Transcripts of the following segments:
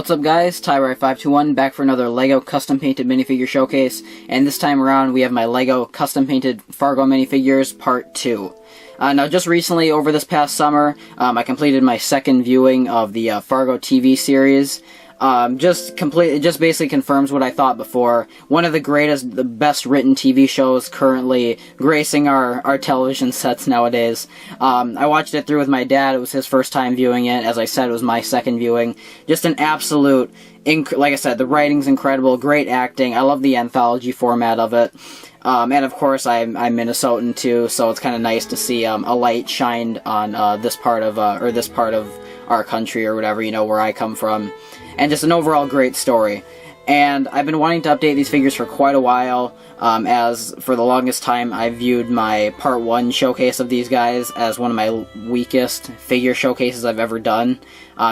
What's up guys, Tyrai521 back for another LEGO custom painted minifigure showcase, and this time around we have my LEGO custom painted Fargo minifigures part 2. Now just recently, over this past summer, I completed my second viewing of the Fargo TV series. It just basically confirms what I thought before. One of the best written TV shows currently gracing our television sets nowadays. I watched it through with my dad. It was his first time viewing it. As I said, it was my second viewing. Just an absolute, like I said, the writing's incredible, great acting. I love the anthology format of it. And of course, I'm Minnesotan too, so it's kind of nice to see a light shined on this part of our country, or whatever, you know, where I come from. And just an overall great story. And I've been wanting to update these figures for quite a while, as for the longest time I viewed my Part 1 showcase of these guys as one of my weakest figure showcases I've ever done.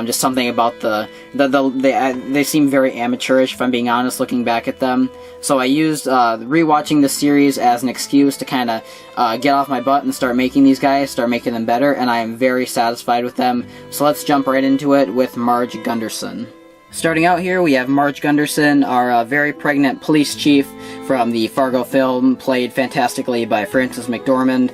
Just something about they seem very amateurish, if I'm being honest, looking back at them. So I used rewatching the series as an excuse to kind of get off my butt and start making these guys, start making them better, and I am very satisfied with them. So let's jump right into it with Marge Gunderson. Starting out here, we have Marge Gunderson, our very pregnant police chief from the Fargo film, played fantastically by Frances McDormand.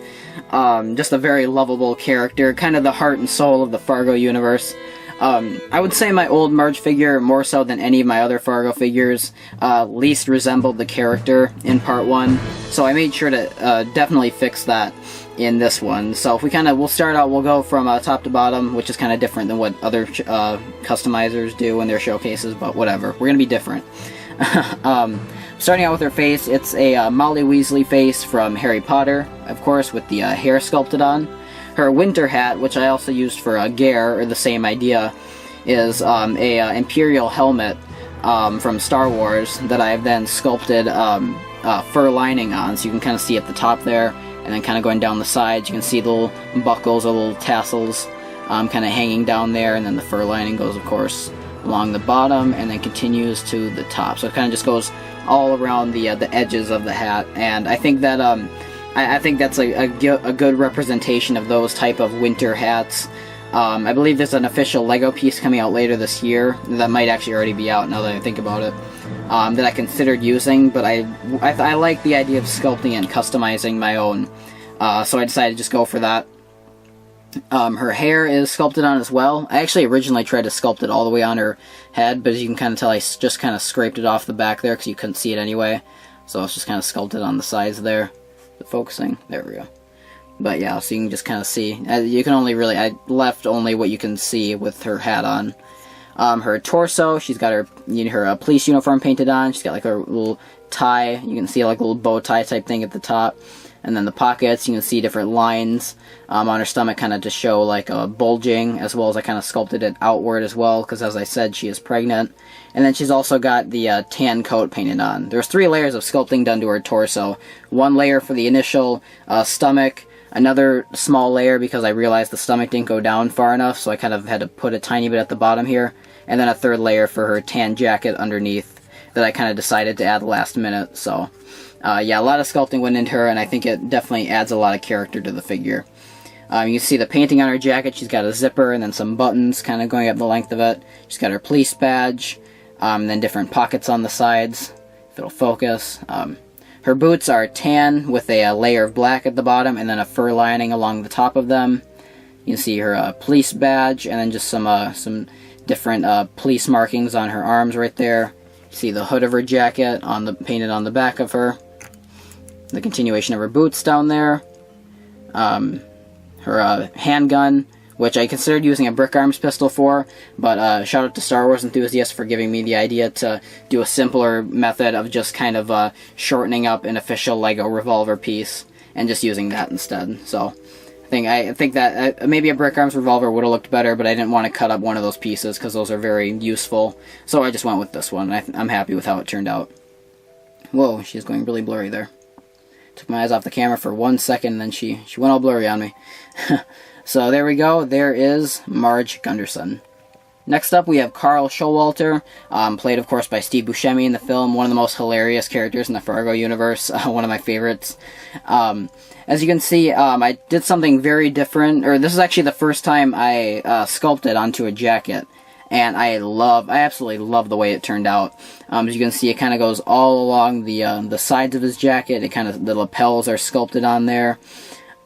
Just a very lovable character, kind of the heart and soul of the Fargo universe. I would say my old Marge figure, more so than any of my other Fargo figures, least resembled the character in Part 1, so I made sure to definitely fix that in this one. So if we'll start out, we'll go from top to bottom, which is kind of different than what other customizers do in their showcases, but whatever, we're gonna be different. Starting out with her face, it's a Molly Weasley face from Harry Potter, of course, with the hair sculpted on. Her winter hat, which I also used for Gare, or the same idea, is a Imperial helmet from Star Wars that I have then sculpted fur lining on, so you can kind of see at the top there. And then kind of going down the sides, you can see the little buckles or little tassels kind of hanging down there, and then the fur lining goes, of course, along the bottom and then continues to the top. So it kind of just goes all around the edges of the hat, and I think that I think that's a good representation of those type of winter hats. I believe there's an official LEGO piece coming out later this year that might actually already be out now that I think about it. That I considered using, but I like the idea of sculpting and customizing my own, so I decided to just go for that. Her hair is sculpted on as well. I actually originally tried to sculpt it all the way on her head, but as you can kind of tell, I just kind of scraped it off the back there because you couldn't see it anyway, so it's just kind of sculpted on the sides there. Focusing, there we go. But yeah, so you can just kind of see, you can only really, I left only what you can see with her hat on. Her torso, she's got her police uniform painted on. She's got like a little tie. You can see like a little bow tie type thing at the top. And then the pockets, you can see different lines on her stomach, kind of to show like a bulging, as well as I kind of sculpted it outward as well, because as I said, she is pregnant. And then she's also got the tan coat painted on. There's 3 layers of sculpting done to her torso. 1 layer for the initial stomach, another small layer because I realized the stomach didn't go down far enough, so I kind of had to put a tiny bit at the bottom here. And then a 3rd layer for her tan jacket underneath that I kind of decided to add last minute. So yeah, a lot of sculpting went into her, and I think it definitely adds a lot of character to the figure. You can see the painting on her jacket. She's got a zipper and then some buttons kind of going up the length of it. She's got her police badge, and then different pockets on the sides, if it'll focus. Her boots are tan with a layer of black at the bottom and then a fur lining along the top of them. You can see her police badge, and then just some different police markings on her arms right there. You see the hood of her jacket painted on the back of her. The continuation of her boots down there. Her handgun, which I considered using a brick arms pistol for, but shout out to Star Wars enthusiasts for giving me the idea to do a simpler method of just kind of shortening up an official LEGO revolver piece and just using that instead. So I think that maybe a brick arms revolver would have looked better, but I didn't want to cut up one of those pieces because those are very useful. So I just went with this one. I'm happy with how it turned out. Whoa, she's going really blurry there. Took my eyes off the camera for 1 second, and then she went all blurry on me. So there we go. There is Marge Gunderson. Next up, we have Carl Showalter, played, of course, by Steve Buscemi in the film. One of the most hilarious characters in the Fargo universe. One of my favorites. As you can see, I did something very different, or this is actually the first time I sculpted onto a jacket. and I absolutely love the way it turned out. As you can see, it kind of goes all along the sides of his jacket. The lapels are sculpted on there.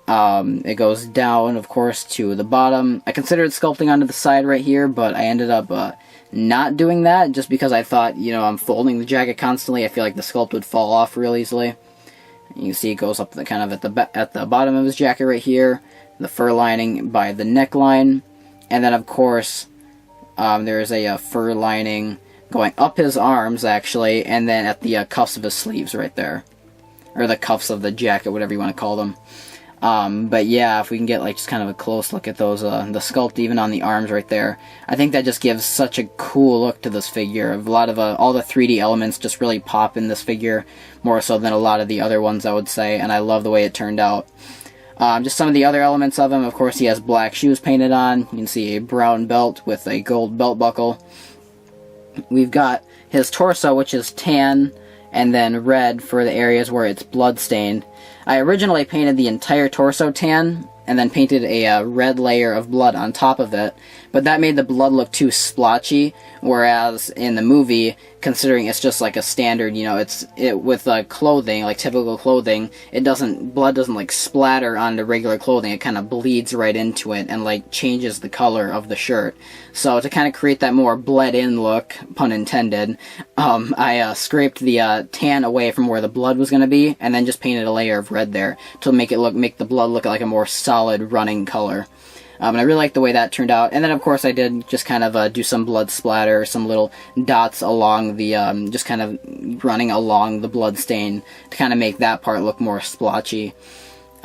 It goes down, of course, to the bottom. I considered sculpting onto the side right here, but I ended up not doing that, just because I thought, I'm folding the jacket constantly. I feel like the sculpt would fall off real easily. You can see it goes up kind of at the bottom of his jacket right here, the fur lining by the neckline, and then of course there's a fur lining going up his arms actually, and then at the cuffs of his sleeves right there, or the cuffs of the jacket, whatever you want to call them. But yeah, if we can get just kind of a close look at those, the sculpt even on the arms right there, I think that just gives such a cool look to this figure. A lot of all the 3D elements just really pop in this figure, more so than a lot of the other ones, I would say, and I love the way it turned out. Just some of the other elements of him, of course, he has black shoes painted on. You can see a brown belt with a gold belt buckle. We've got his torso, which is tan, and then red for the areas where it's blood-stained. I originally painted the entire torso tan, and then painted a red layer of blood on top of it, but that made the blood look too splotchy, whereas in the movie, considering it's just like a standard, with clothing, like typical clothing, blood doesn't splatter onto regular clothing, it kind of bleeds right into it and changes the color of the shirt. So to kind of create that more bled-in look, pun intended, I scraped the tan away from where the blood was going to be, and then just painted a layer of red there to make the blood look like a more solid running color. And I really like the way that turned out. And then, of course, I did just kind of do some blood splatter, some little dots along the, just kind of running along the blood stain to kind of make that part look more splotchy.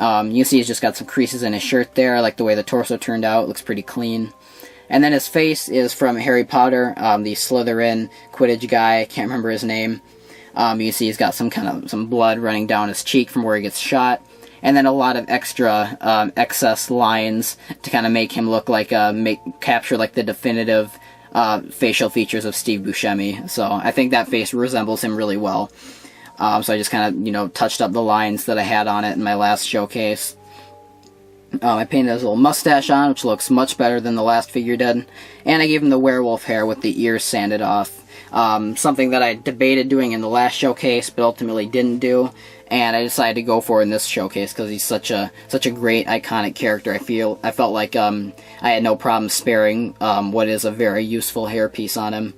You can see he's just got some creases in his shirt there. I like the way the torso turned out. It looks pretty clean. And then his face is from Harry Potter, the Slytherin Quidditch guy. I can't remember his name. You can see he's got some blood running down his cheek from where he gets shot. And then a lot of extra excess lines to kind of make him look capture the definitive facial features of Steve Buscemi. So I think that face resembles him really well. So I just kind of, touched up the lines that I had on it in my last showcase. I painted his little mustache on, which looks much better than the last figure did. And I gave him the werewolf hair with the ears sanded off. Something that I debated doing in the last showcase, but ultimately didn't do. And I decided to go for it in this showcase because he's such a great, iconic character. I felt like I had no problem sparing what is a very useful hairpiece on him.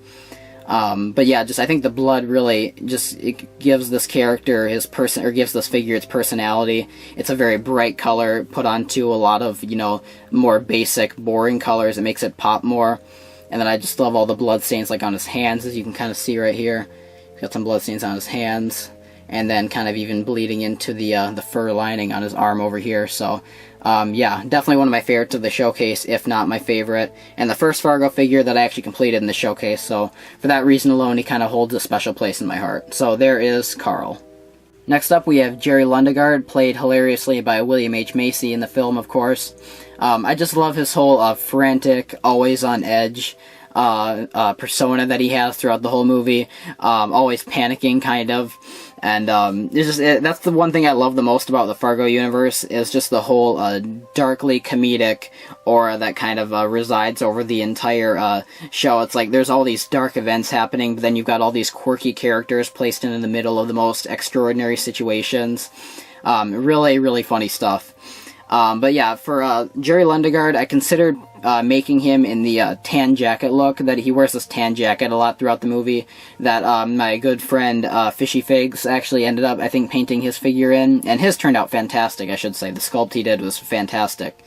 But yeah, I think the blood really it gives this character gives this figure its personality. It's a very bright color put onto a lot of more basic, boring colors. It makes it pop more. And then I just love all the blood stains on his hands, as you can kind of see right here. He's got some blood stains on his hands. And then kind of even bleeding into the fur lining on his arm over here. So, yeah, definitely one of my favorites of the showcase, if not my favorite. And the first Fargo figure that I actually completed in the showcase. So, for that reason alone, he kind of holds a special place in my heart. So, there is Carl. Next up, we have Jerry Nygaard, played hilariously by William H. Macy in the film, of course. I just love his whole frantic, always on edge persona that he has throughout the whole movie. Always panicking, kind of. And that's the one thing I love the most about the Fargo universe, is just the whole darkly comedic aura that kind of resides over the entire show. It's like there's all these dark events happening, but then you've got all these quirky characters placed in the middle of the most extraordinary situations. Really, really funny stuff. But yeah, for Jerry Nygaard, I considered making him in the tan jacket look. That he wears this tan jacket a lot throughout the movie, that my good friend Fishy Figs actually ended up, I think, painting his figure in, and his turned out fantastic, I should say. The sculpt he did was fantastic.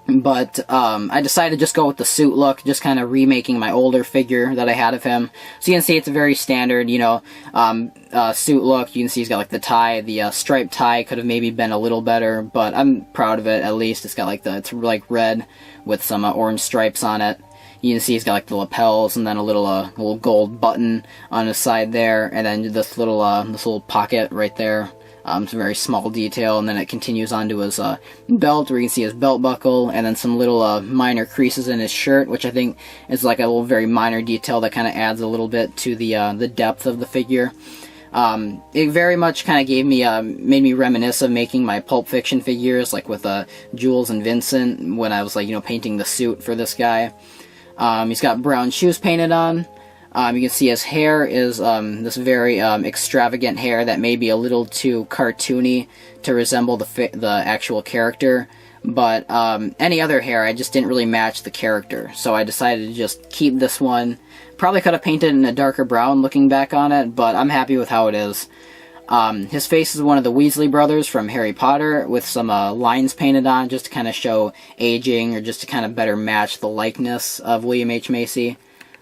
But I decided to just go with the suit look, just kind of remaking my older figure that I had of him. So you can see it's a very standard, suit look. You can see he's got the tie, the striped tie could have maybe been a little better, but I'm proud of it at least. It's got it's red with some orange stripes on it. You can see he's got the lapels and then a little gold button on his side there, and then this little pocket right there. It's a very small detail, and then it continues onto his belt, where you can see his belt buckle, and then some little minor creases in his shirt, which I think is a little very minor detail that kind of adds a little bit to the depth of the figure. It very much kind of made me reminisce of making my Pulp Fiction figures, with Jules and Vincent, when I was painting the suit for this guy. He's got brown shoes painted on. You can see his hair is this very extravagant hair that may be a little too cartoony to resemble the actual character. But any other hair, I just didn't really match the character. So I decided to just keep this one. Probably could have painted in a darker brown looking back on it, but I'm happy with how it is. His face is one of the Weasley brothers from Harry Potter, with some lines painted on just to kind of show aging, or just to kind of better match the likeness of William H. Macy.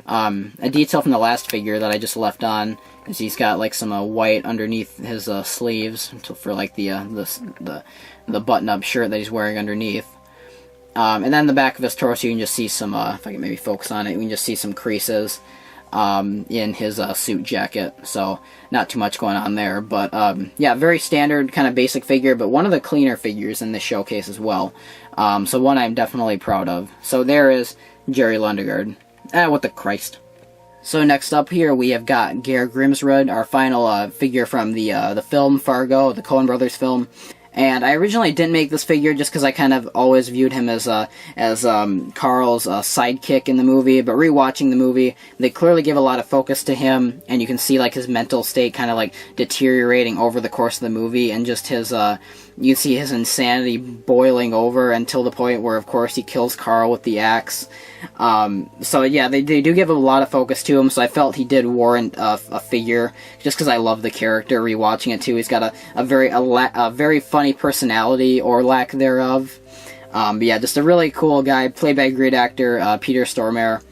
A detail from the last figure that I just left on is he's got like some white underneath his sleeves for like the button-up shirt that he's wearing underneath. And then the back of his torso, you can just see some, if I can maybe focus on it, you can just see some creases in his suit jacket. So not too much going on there, but yeah, very standard kind of basic figure, but one of the cleaner figures in this showcase as well. So one I'm definitely proud of. So there is Jerry Lundegaard. What the Christ. So next up here we have got Garrett Grimm's, our final figure from the film Fargo, the Coen Brothers film. And I originally didn't make this figure just because I kind of always viewed him as Carl's sidekick in the movie. But rewatching the movie, they clearly give a lot of focus to him, and you can see like his mental state kind of like deteriorating over the course of the movie, and just his you see his insanity boiling over until the point where, of course, he kills Carl with the axe. So yeah, they do give a lot of focus to him, so I felt he did warrant a figure, just because I love the character. Rewatching it too, he's got a very funny personality, or lack thereof. But yeah, just a really cool guy, played by great actor Peter Stormare.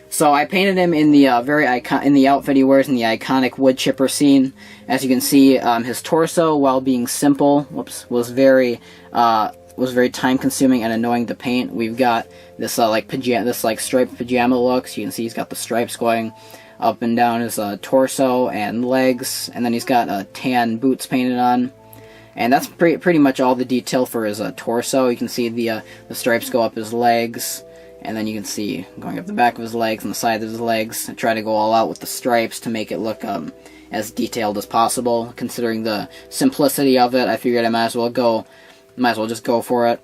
So I painted him in the in the outfit he wears in the iconic wood chipper scene. As you can see, his torso, while being simple, was very time-consuming and annoying to paint. We've got this striped pajama look. So you can see he's got the stripes going up and down his torso and legs, and then he's got tan boots painted on. And that's pretty much all the detail for his torso. You can see the stripes go up his legs, and then you can see going up the back of his legs and the side of his legs. I try to go all out with the stripes to make it look as detailed as possible. Considering the simplicity of it, I figured I might as well just go for it.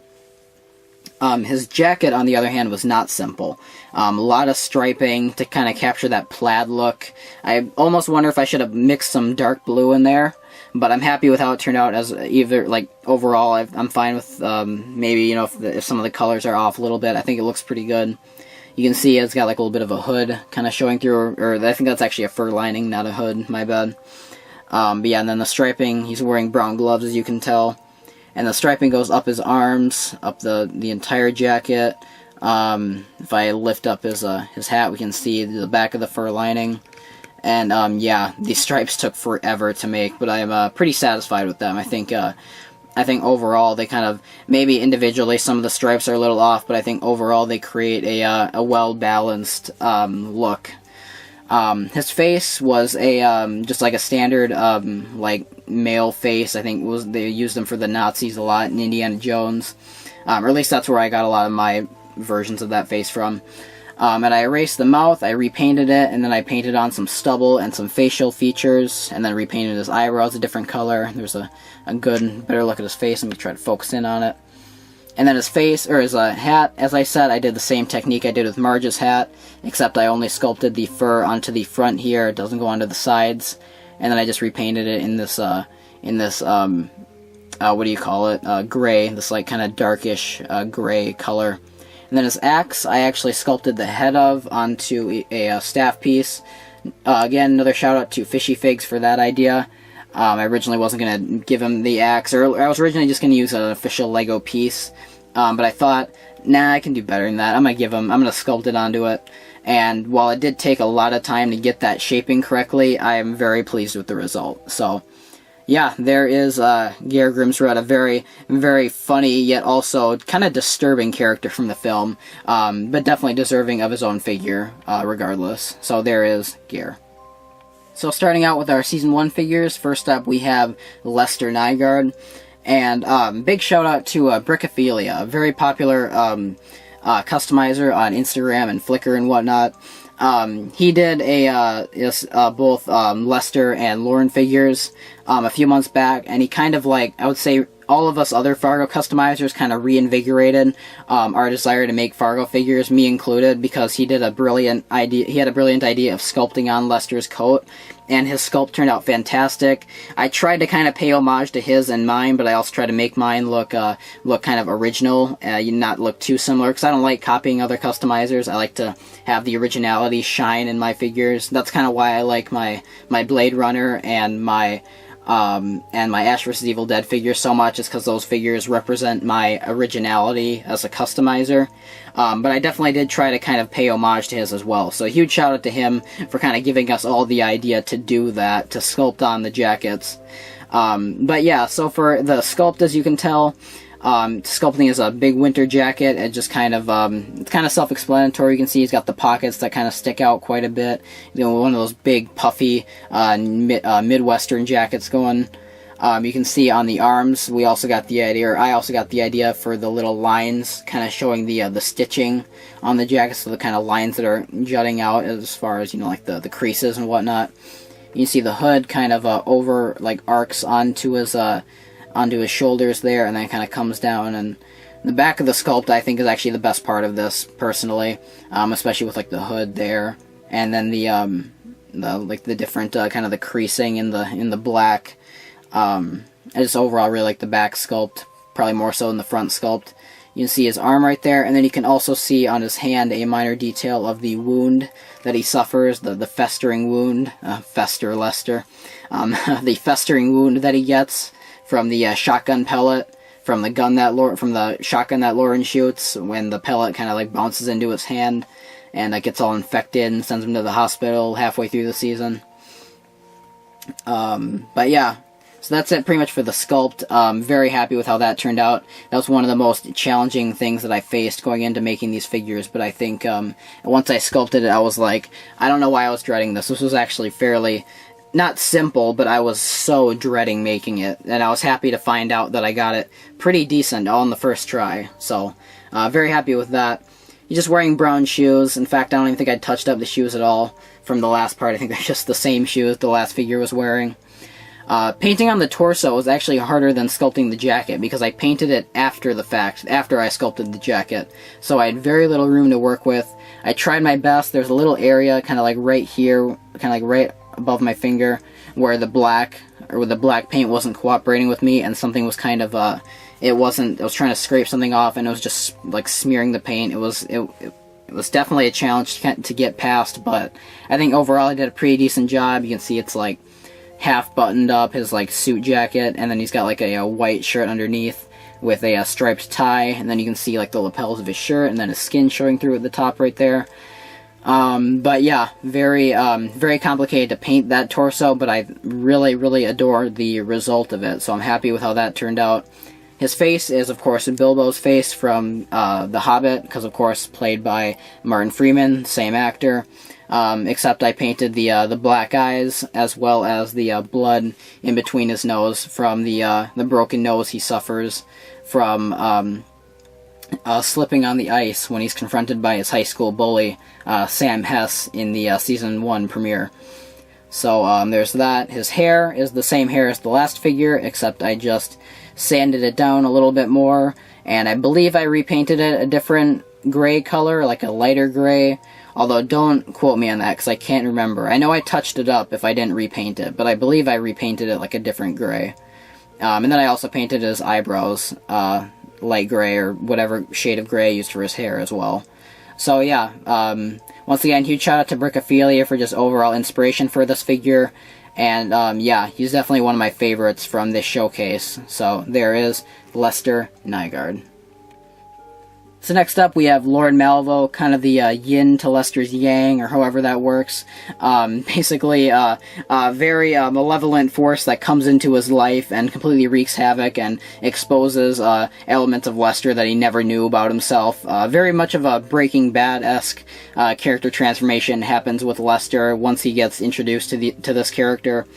His jacket, on the other hand, was not simple. A lot of striping to kind of capture that plaid look. I almost wonder if I should have mixed some dark blue in there, but I'm happy with how it turned out. As either, like, overall, I'm fine with maybe, you know, if some of the colors are off a little bit. I think it looks pretty good. You can see it's got like a little bit of a hood kind of showing through, or I think that's actually a fur lining, not a hood, my bad. But yeah, and then the striping, he's wearing brown gloves, as you can tell. And the striping goes up his arms, up the entire jacket. If I lift up his hat, we can see the back of the fur lining. And yeah, these stripes took forever to make, but I'm pretty satisfied with them. I think overall they kind of, maybe individually some of the stripes are a little off, but I think overall they create a well-balanced look. His face was just like a standard like male face. I think they used them for the Nazis a lot in Indiana Jones, or at least that's where I got a lot of my versions of that face from. And I erased the mouth, I repainted it, and then I painted on some stubble and some facial features, and then repainted his eyebrows a different color. There's a good, better look at his face. Let me try to focus in on it. And then his face, or his hat, as I said, I did the same technique I did with Marge's hat, except I only sculpted the fur onto the front here. It doesn't go onto the sides. And then I just repainted it in this what do you call it? Gray, this like kind of darkish gray color. And then his axe, I actually sculpted the head of onto a staff piece. Again, another shout out to Fishy Figs for that idea. I originally wasn't going to give him the axe, or I was originally just going to use an official Lego piece, but I thought, nah, I can do better than that. I'm going to sculpt it onto it, and while it did take a lot of time to get that shaping correctly, I am very pleased with the result. So, yeah, there is Garrett Grimm's, a very, very funny, yet also kind of disturbing character from the film, but definitely deserving of his own figure, regardless. So there is Garrett. So starting out with our Season 1 figures, first up we have Lester Nygaard, and big shout out to Brickophilia, a very popular customizer on Instagram and Flickr and whatnot. He did both Lester and Lorne figures a few months back, and he kind of, like, I would say all of us other Fargo customizers kind of reinvigorated our desire to make Fargo figures, me included, because he had a brilliant idea of sculpting on Lester's coat, and his sculpt turned out fantastic. I tried to kind of pay homage to his and mine, but I also tried to make mine look kind of original, not look too similar, because I don't like copying other customizers. I like to have the originality shine in my figures. That's kind of why I like my Blade Runner and my Ash vs. Evil Dead figures so much, is because those figures represent my originality as a customizer. But I definitely did try to kind of pay homage to his as well. So a huge shout out to him for kind of giving us all the idea to do that, to sculpt on the jackets. But yeah, so for the sculpt, as you can tell, sculpting is a big winter jacket. It just kind of, it's kind of self-explanatory. You can see he's got the pockets that kind of stick out quite a bit. You know, one of those big, puffy, Midwestern jackets going. You can see on the arms, we also got the idea, or I also got the idea for the little lines, kind of showing the stitching on the jacket, so the kind of lines that are jutting out as far as, you know, like the creases and whatnot. You can see the hood kind of arcs onto his shoulders there, and then kind of comes down. And the back of the sculpt, I think, is actually the best part of this, personally, especially with like the hood there, and then the different kind of the creasing in the black. I just overall really like the back sculpt, probably more so than the front sculpt. You can see his arm right there, and then you can also see on his hand a minor detail of the wound that he suffers, the festering wound, Fester Lester, the festering wound that he gets from the shotgun pellet, from the shotgun that Lorne shoots, when the pellet kind of like bounces into his hand, and it gets all infected and sends him to the hospital halfway through the season. But yeah. So that's it pretty much for the sculpt. Very happy with how that turned out. That was one of the most challenging things that I faced going into making these figures, but I think once I sculpted it, I was like, I don't know why I was dreading this. This was actually fairly, not simple, but I was so dreading making it, and I was happy to find out that I got it pretty decent all in the first try. So, very happy with that. He's just wearing brown shoes. In fact, I don't even think I touched up the shoes at all from the last part. I think they're just the same shoes the last figure was wearing. Painting on the torso was actually harder than sculpting the jacket, because I painted it after the fact, after I sculpted the jacket. So I had very little room to work with. I tried my best. There's a little area, kind of like right here, kind of like right above my finger, where the black paint wasn't cooperating with me, and something was kind of, I was trying to scrape something off, and it was just, like, smearing the paint. It was definitely a challenge to get past, but I think overall I did a pretty decent job. You can see it's, like, half buttoned up, his like suit jacket, and then he's got like a white shirt underneath with a striped tie, and then you can see like the lapels of his shirt, and then his skin showing through at the top right there. But yeah, very complicated to paint that torso, but I really adore the result of it, so I'm happy with how that turned out. His face is, of course, Bilbo's face from The Hobbit, because, of course, played by Martin Freeman, same actor. Except I painted the black eyes, as well as the blood in between his nose from the broken nose he suffers from slipping on the ice when he's confronted by his high school bully, Sam Hess, in the Season 1 premiere. So there's that. His hair is the same hair as the last figure, except I just sanded it down a little bit more, and I believe I repainted it a different gray color, like a lighter gray. Although, don't quote me on that, because I can't remember. I know I touched it up if I didn't repaint it, but I believe I repainted it like a different gray. And then I also painted his eyebrows light gray, or whatever shade of gray I used for his hair as well. So yeah, once again, huge shout out to Brickophilia for just overall inspiration for this figure. And yeah, he's definitely one of my favorites from this showcase. So there is Lester Nygaard. So next up we have Lorne Malvo, kind of the yin to Lester's yang, or however that works. Basically, a very malevolent force that comes into his life and completely wreaks havoc and exposes elements of Lester that he never knew about himself. Very much of a Breaking Bad-esque character transformation happens with Lester once he gets introduced to this character.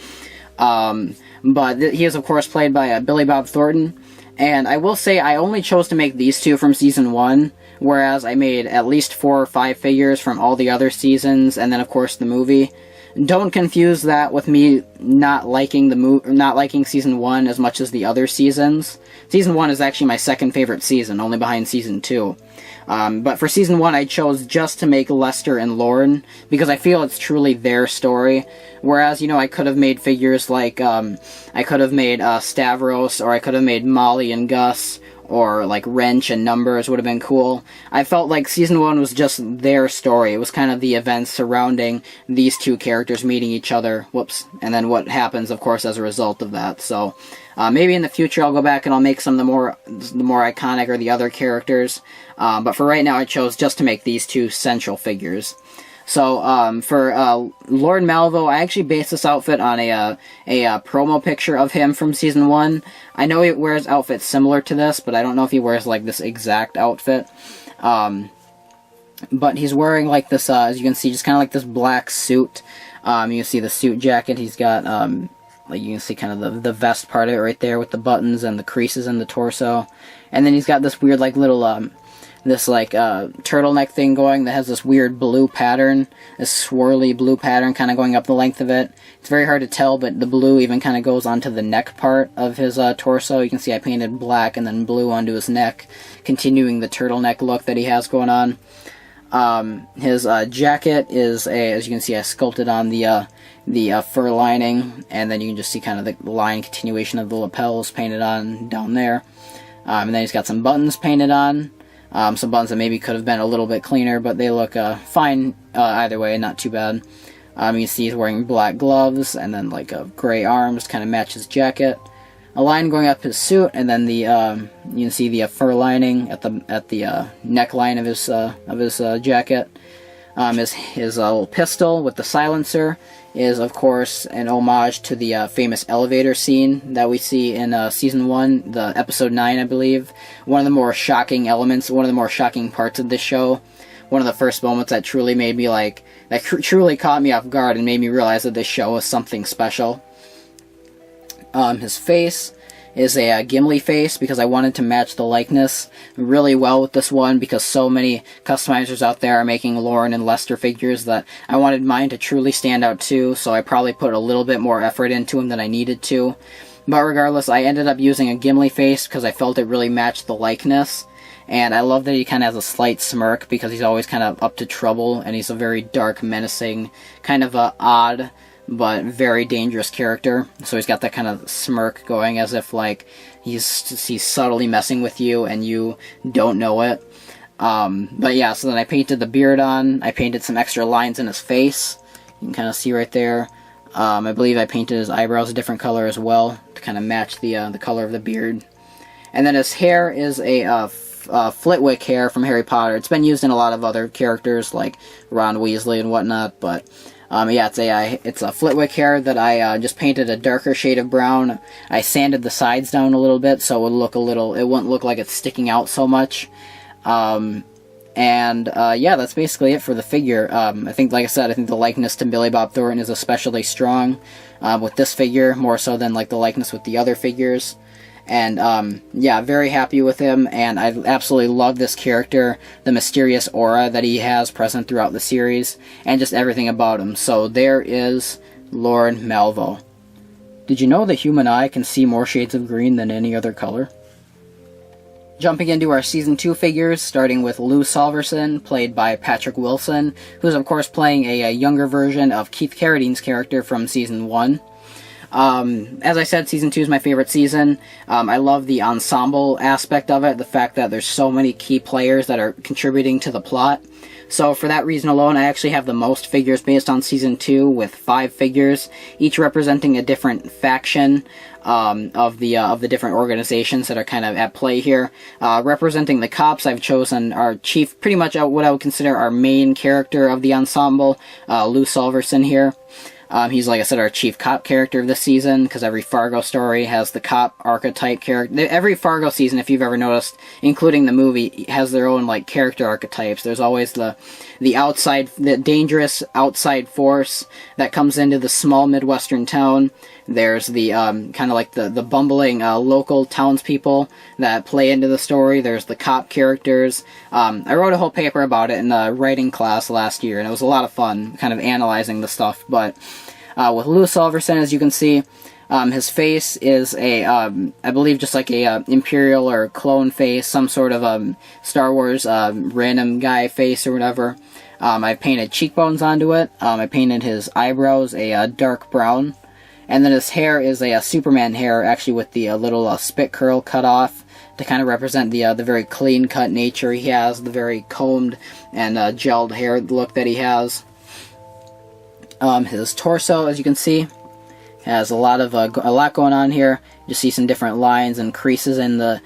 But he is, of course, played by Billy Bob Thornton. And I will say I only chose to make these two from Season 1, whereas I made at least 4 or 5 figures from all the other seasons, and then of course the movie. Don't confuse that with me not liking not liking season 1 as much as the other seasons. Season 1 is actually my second favorite season, only behind season 2. But for season 1, I chose just to make Lester and Lorne, because I feel it's truly their story. Whereas, you know, I could have made figures like, I could have made Stavros, or I could have made Molly and Gus, or like Wrench and Numbers would have been cool. I felt like season 1 was just their story. It was kind of the events surrounding these two characters meeting each other. Whoops. And then what happens, of course, as a result of that. So maybe in the future I'll go back and I'll make some of the more iconic or the other characters. But for right now I chose just to make these two central figures. So, for Lorne Malvo, I actually based this outfit on a promo picture of him from Season 1. I know he wears outfits similar to this, but I don't know if he wears, like, this exact outfit. But he's wearing, like, this, as you can see, just kind of like this black suit. You can see the suit jacket. He's got, like, you can see kind of the vest part of it right there with the buttons and the creases in the torso. And then he's got this weird, like, little, this like turtleneck thing going that has this weird blue pattern, this swirly blue pattern kind of going up the length of it. It's very hard to tell, but the blue even kind of goes onto the neck part of his torso. You can see I painted black and then blue onto his neck, continuing the turtleneck look that he has going on. His jacket is as you can see, I sculpted on the fur lining, and then you can just see kind of the line continuation of the lapels painted on down there. And then he's got some buttons painted on. Some buttons that maybe could have been a little bit cleaner, but they look fine either way, not too bad. You can see he's wearing black gloves, and then like gray arms, kind of match his jacket. A line going up his suit, and then the you can see the fur lining at the neckline of his jacket. His little pistol with the silencer is, of course, an homage to the famous elevator scene that we see in Season 1, the Episode 9, I believe. One of the more shocking elements, one of the more shocking parts of this show. One of the first moments that truly made me, like, truly caught me off guard and made me realize that this show was something special. His face is a Gimli face, because I wanted to match the likeness really well with this one, because so many customizers out there are making Lorne and Lester figures that I wanted mine to truly stand out too, so I probably put a little bit more effort into them than I needed to. But regardless, I ended up using a Gimli face because I felt it really matched the likeness. And I love that he kind of has a slight smirk, because he's always kind of up to trouble, and he's a very dark, menacing, kind of a odd but very dangerous character. So he's got that kind of smirk going, as if like he's subtly messing with you and you don't know it. But yeah, so then I painted the beard on. I painted some extra lines in his face. You can kind of see right there. I believe I painted his eyebrows a different color as well to kind of match the color of the beard. And then his hair is a Flitwick hair from Harry Potter. It's been used in a lot of other characters like Ron Weasley and whatnot, but yeah, it's a Flitwick hair that I just painted a darker shade of brown. I sanded the sides down a little bit so it wouldn't look like it's sticking out so much. Yeah, that's basically it for the figure. I think, like I said, I think the likeness to Billy Bob Thornton is especially strong with this figure, more so than like the likeness with the other figures. And yeah, very happy with him, and I absolutely love this character, the mysterious aura that he has present throughout the series, and just everything about him. So there is Lorne Malvo. Did you know the human eye can see more shades of green than any other color? Jumping into our Season 2 figures, starting with Lou Solverson, played by Patrick Wilson, who's of course playing a younger version of Keith Carradine's character from Season 1. As I said, Season 2 is my favorite season. I love the ensemble aspect of it, the fact that there's so many key players that are contributing to the plot. So for that reason alone, I actually have the most figures based on Season 2, with 5 figures, each representing a different faction of the different organizations that are kind of at play here. Representing the cops, I've chosen our chief, pretty much what I would consider our main character of the ensemble, Lou Solverson here. He's, like I said, our chief cop character of this season, because every Fargo story has the cop archetype character. Every Fargo season, if you've ever noticed, including the movie, has their own, like, character archetypes. There's always the dangerous outside force that comes into the small Midwestern town, There's the kind of like the bumbling local townspeople that play into the story. There's the cop characters. I wrote a whole paper about it in a writing class last year, and it was a lot of fun, kind of analyzing the stuff. But with Lou Solverson, as you can see, his face is a, I believe, just like a Imperial or clone face, some sort of Star Wars random guy face or whatever. I painted cheekbones onto it. I painted his eyebrows a dark brown. And then his hair is a Superman hair, actually with the little spit curl cut off to kind of represent the very clean-cut nature he has, the very combed and gelled hair look that he has. His torso, as you can see, has a lot going on here. You see some different lines and creases in the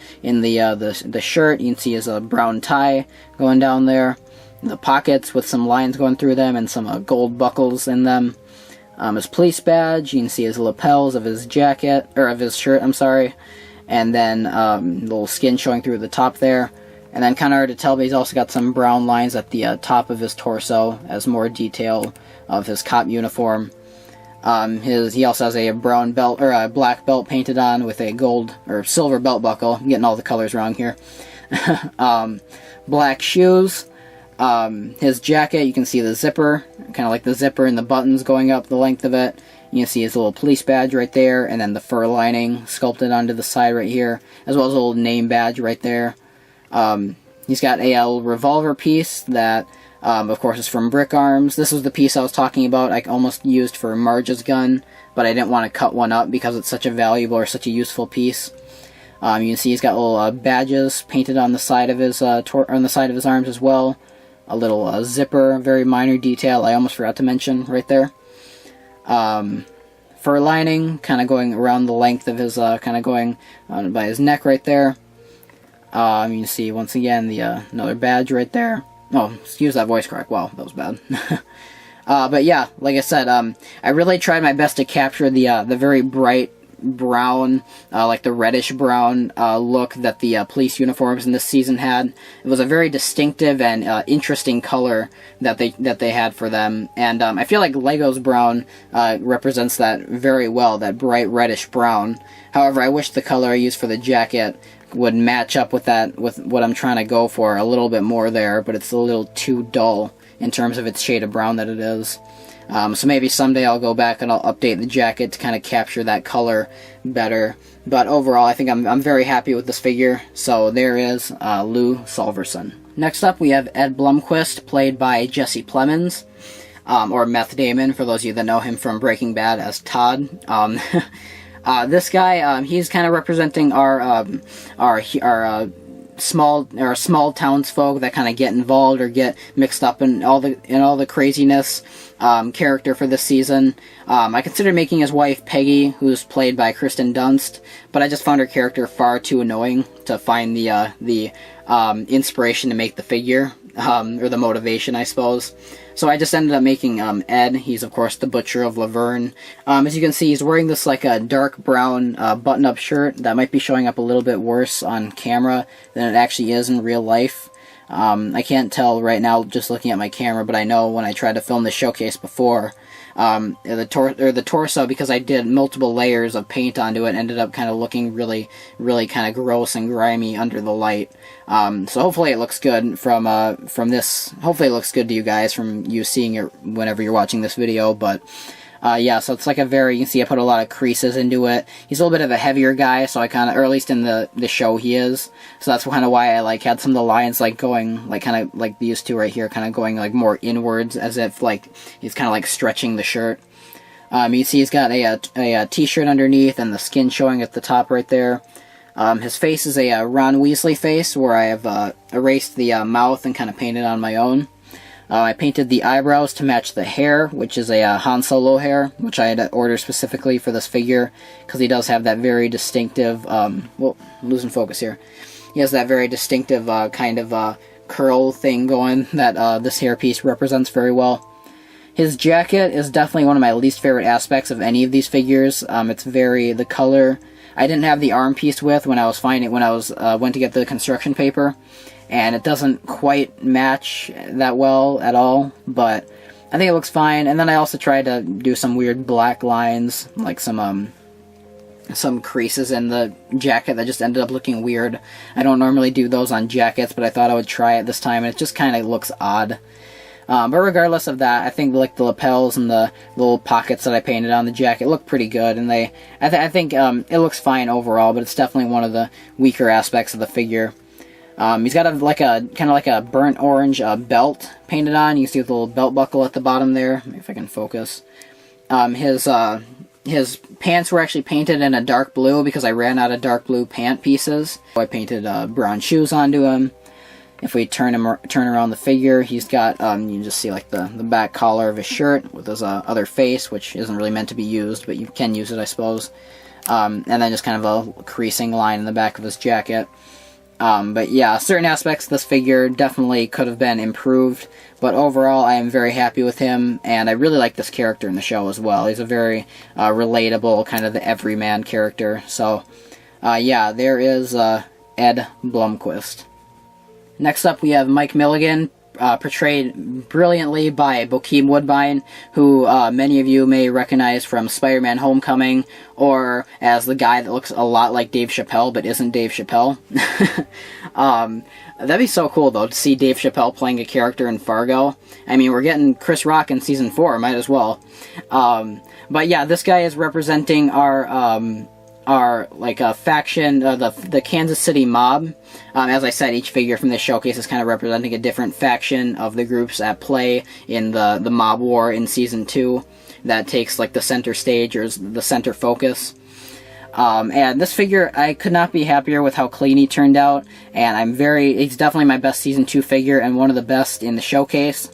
shirt. You can see his brown tie going down there. The pockets with some lines going through them and some gold buckles in them. His police badge, you can see his lapels of his jacket, or of his shirt, I'm sorry. And then little skin showing through the top there. And then kind of hard to tell, but he's also got some brown lines at the top of his torso as more detail of his cop uniform. He also has a brown belt, or a black belt painted on with a gold, or silver belt buckle. I'm getting all the colors wrong here. Black shoes. His jacket, you can see the zipper, kind of like the zipper and the buttons going up the length of it. You can see his little police badge right there, and then the fur lining sculpted onto the side right here, as well as a little name badge right there. He's got a revolver piece that, of course, is from Brick Arms. This was the piece I was talking about. I almost used for Marge's gun, but I didn't want to cut one up because it's such a valuable or such a useful piece. You can see he's got little badges painted on the side of his on the side of his arms as well. A little zipper, very minor detail I almost forgot to mention right there. Fur lining, kind of going around the length of his, kind of going by his neck right there. You can see once again the another badge right there. Oh, excuse that voice crack. Wow, that was bad. But yeah, like I said, I really tried my best to capture the very bright brown, like the reddish brown look that the police uniforms in this season had. It was a very distinctive and interesting color that they had for them, and I feel like Lego's brown represents that very well, that bright reddish brown. However, I wish the color I used for the jacket would match up with what I'm trying to go for a little bit more there, but it's a little too dull in terms of its shade of brown that it is. So maybe someday I'll go back and I'll update the jacket to kind of capture that color better. But overall, I think I'm very happy with this figure. So there is Lou Solverson. Next up, we have Ed Blumquist, played by Jesse Plemons, or Meth Damon, for those of you that know him from Breaking Bad as Todd. This guy, he's kind of representing our small townsfolk that kind of get involved or get mixed up in all the craziness. Character for this season. I considered making his wife Peggy, who's played by Kristen Dunst, but I just found her character far too annoying to find the inspiration to make the figure, or the motivation, I suppose. So I just ended up making Ed. He's, of course, the Butcher of Laverne. As you can see, he's wearing this like a dark brown button-up shirt that might be showing up a little bit worse on camera than it actually is in real life. I can't tell right now just looking at my camera, but I know when I tried to film the showcase before, the torso, because I did multiple layers of paint onto it, ended up kind of looking really, really kind of gross and grimy under the light. So hopefully it looks good from this. Hopefully it looks good to you guys from you seeing it whenever you're watching this video. But yeah, so it's like you can see I put a lot of creases into it. He's a little bit of a heavier guy, so I kind of, or at least in the show he is. So that's kind of why I like had some of the lines like going, like kind of like these two right here, kind of going like more inwards, as if like he's kind of like stretching the shirt. You see he's got a t-shirt underneath and the skin showing at the top right there. His face is a Ron Weasley face, where I have erased the mouth and kind of painted on my own. I painted the eyebrows to match the hair, which is a Han Solo hair, which I had to order specifically for this figure, because he does have that very distinctive, well, I'm losing focus here. He has that very distinctive kind of curl thing going that this hairpiece represents very well. His jacket is definitely one of my least favorite aspects of any of these figures. It's the color. I didn't have the arm piece with when I went to get the construction paper, and it doesn't quite match that well at all, but I think it looks fine. And then I also tried to do some weird black lines, like some creases in the jacket that just ended up looking weird. I don't normally do those on jackets, but I thought I would try it this time, and it just kind of looks odd. But regardless of that, I think like the lapels and the little pockets that I painted on the jacket look pretty good, and I think it looks fine overall. But it's definitely one of the weaker aspects of the figure. He's got kind of like a burnt orange belt painted on. You can see the little belt buckle at the bottom there. Maybe if I can focus. His pants were actually painted in a dark blue because I ran out of dark blue pant pieces. So I painted brown shoes onto him. If we turn around the figure, he's got, you can just see like the back collar of his shirt with his other face, which isn't really meant to be used, but you can use it, I suppose. And then just kind of a creasing line in the back of his jacket. But yeah, certain aspects of this figure definitely could have been improved, but overall I am very happy with him, and I really like this character in the show as well. He's a very relatable, kind of the everyman character. So yeah, there is Ed Blumquist. Next up we have Mike Milligan, portrayed brilliantly by Bokeem Woodbine, who many of you may recognize from Spider-Man Homecoming, or as the guy that looks a lot like Dave Chappelle but isn't Dave Chappelle. That'd be so cool, though, to see Dave Chappelle playing a character in Fargo. I mean, we're getting Chris Rock in Season 4, might as well. But yeah, this guy is representing our like a faction, the Kansas City mob. As I said, each figure from this showcase is kind of representing a different faction of the groups at play in the mob war in Season 2 that takes like the center stage, or the center focus. And this figure, I could not be happier with how clean he turned out, and he's definitely my best Season 2 figure and one of the best in the showcase.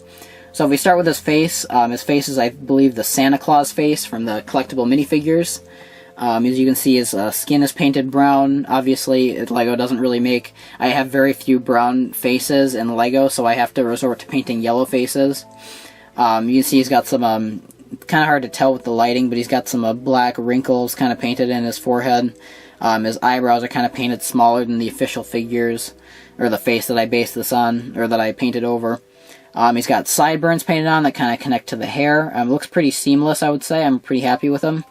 So if we start with his face is, I believe, the Santa Claus face from the collectible minifigures. As you can see, his skin is painted brown. Obviously, LEGO doesn't really make... I have very few brown faces in LEGO, so I have to resort to painting yellow faces. You can see he's got some... kind of hard to tell with the lighting, but he's got some black wrinkles kind of painted in his forehead. His eyebrows are kind of painted smaller than the official figures, or the face that I based this on, or that I painted over. He's got sideburns painted on that kind of connect to the hair. Looks pretty seamless, I would say. I'm pretty happy with him.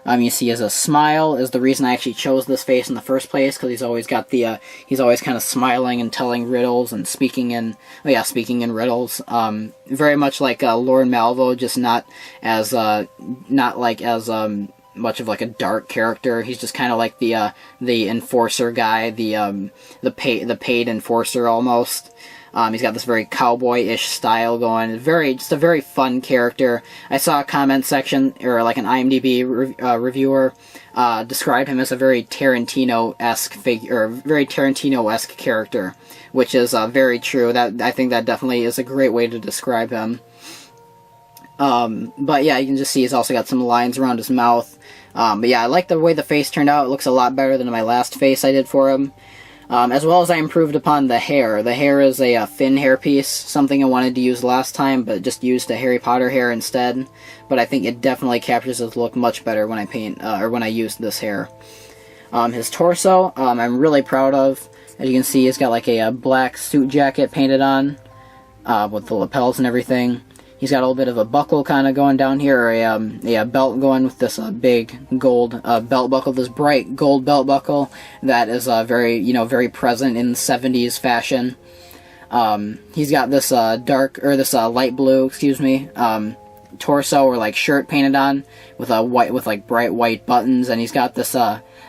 You see his smile is the reason I actually chose this face in the first place, because he's always got the, he's always kind of smiling and telling riddles and speaking in riddles. Very much like Lorne Malvo, just not as much of like a dark character. He's just kind of like the enforcer guy, the paid enforcer almost. He's got this very cowboy-ish style going. Just a very fun character. I saw a comment section, or like an IMDb reviewer, described him as a very Tarantino-esque figure, or very Tarantino-esque character, which is very true. I think that definitely is a great way to describe him. But yeah, you can just see he's also got some lines around his mouth. But yeah, I like the way the face turned out. It looks a lot better than my last face I did for him. As well as I improved upon the hair. The hair is a Finn hairpiece, something I wanted to use last time, but just used a Harry Potter hair instead. But I think it definitely captures his look much better when I paint, or when I use this hair. His torso, I'm really proud of. As you can see, he's got like a black suit jacket painted on, with the lapels and everything. He's got a little bit of a buckle kind of going down here, or a belt going with this big gold belt buckle, this bright gold belt buckle that is very present in 70s fashion. He's got this light blue, torso or like shirt painted on with like bright white buttons, and he's got this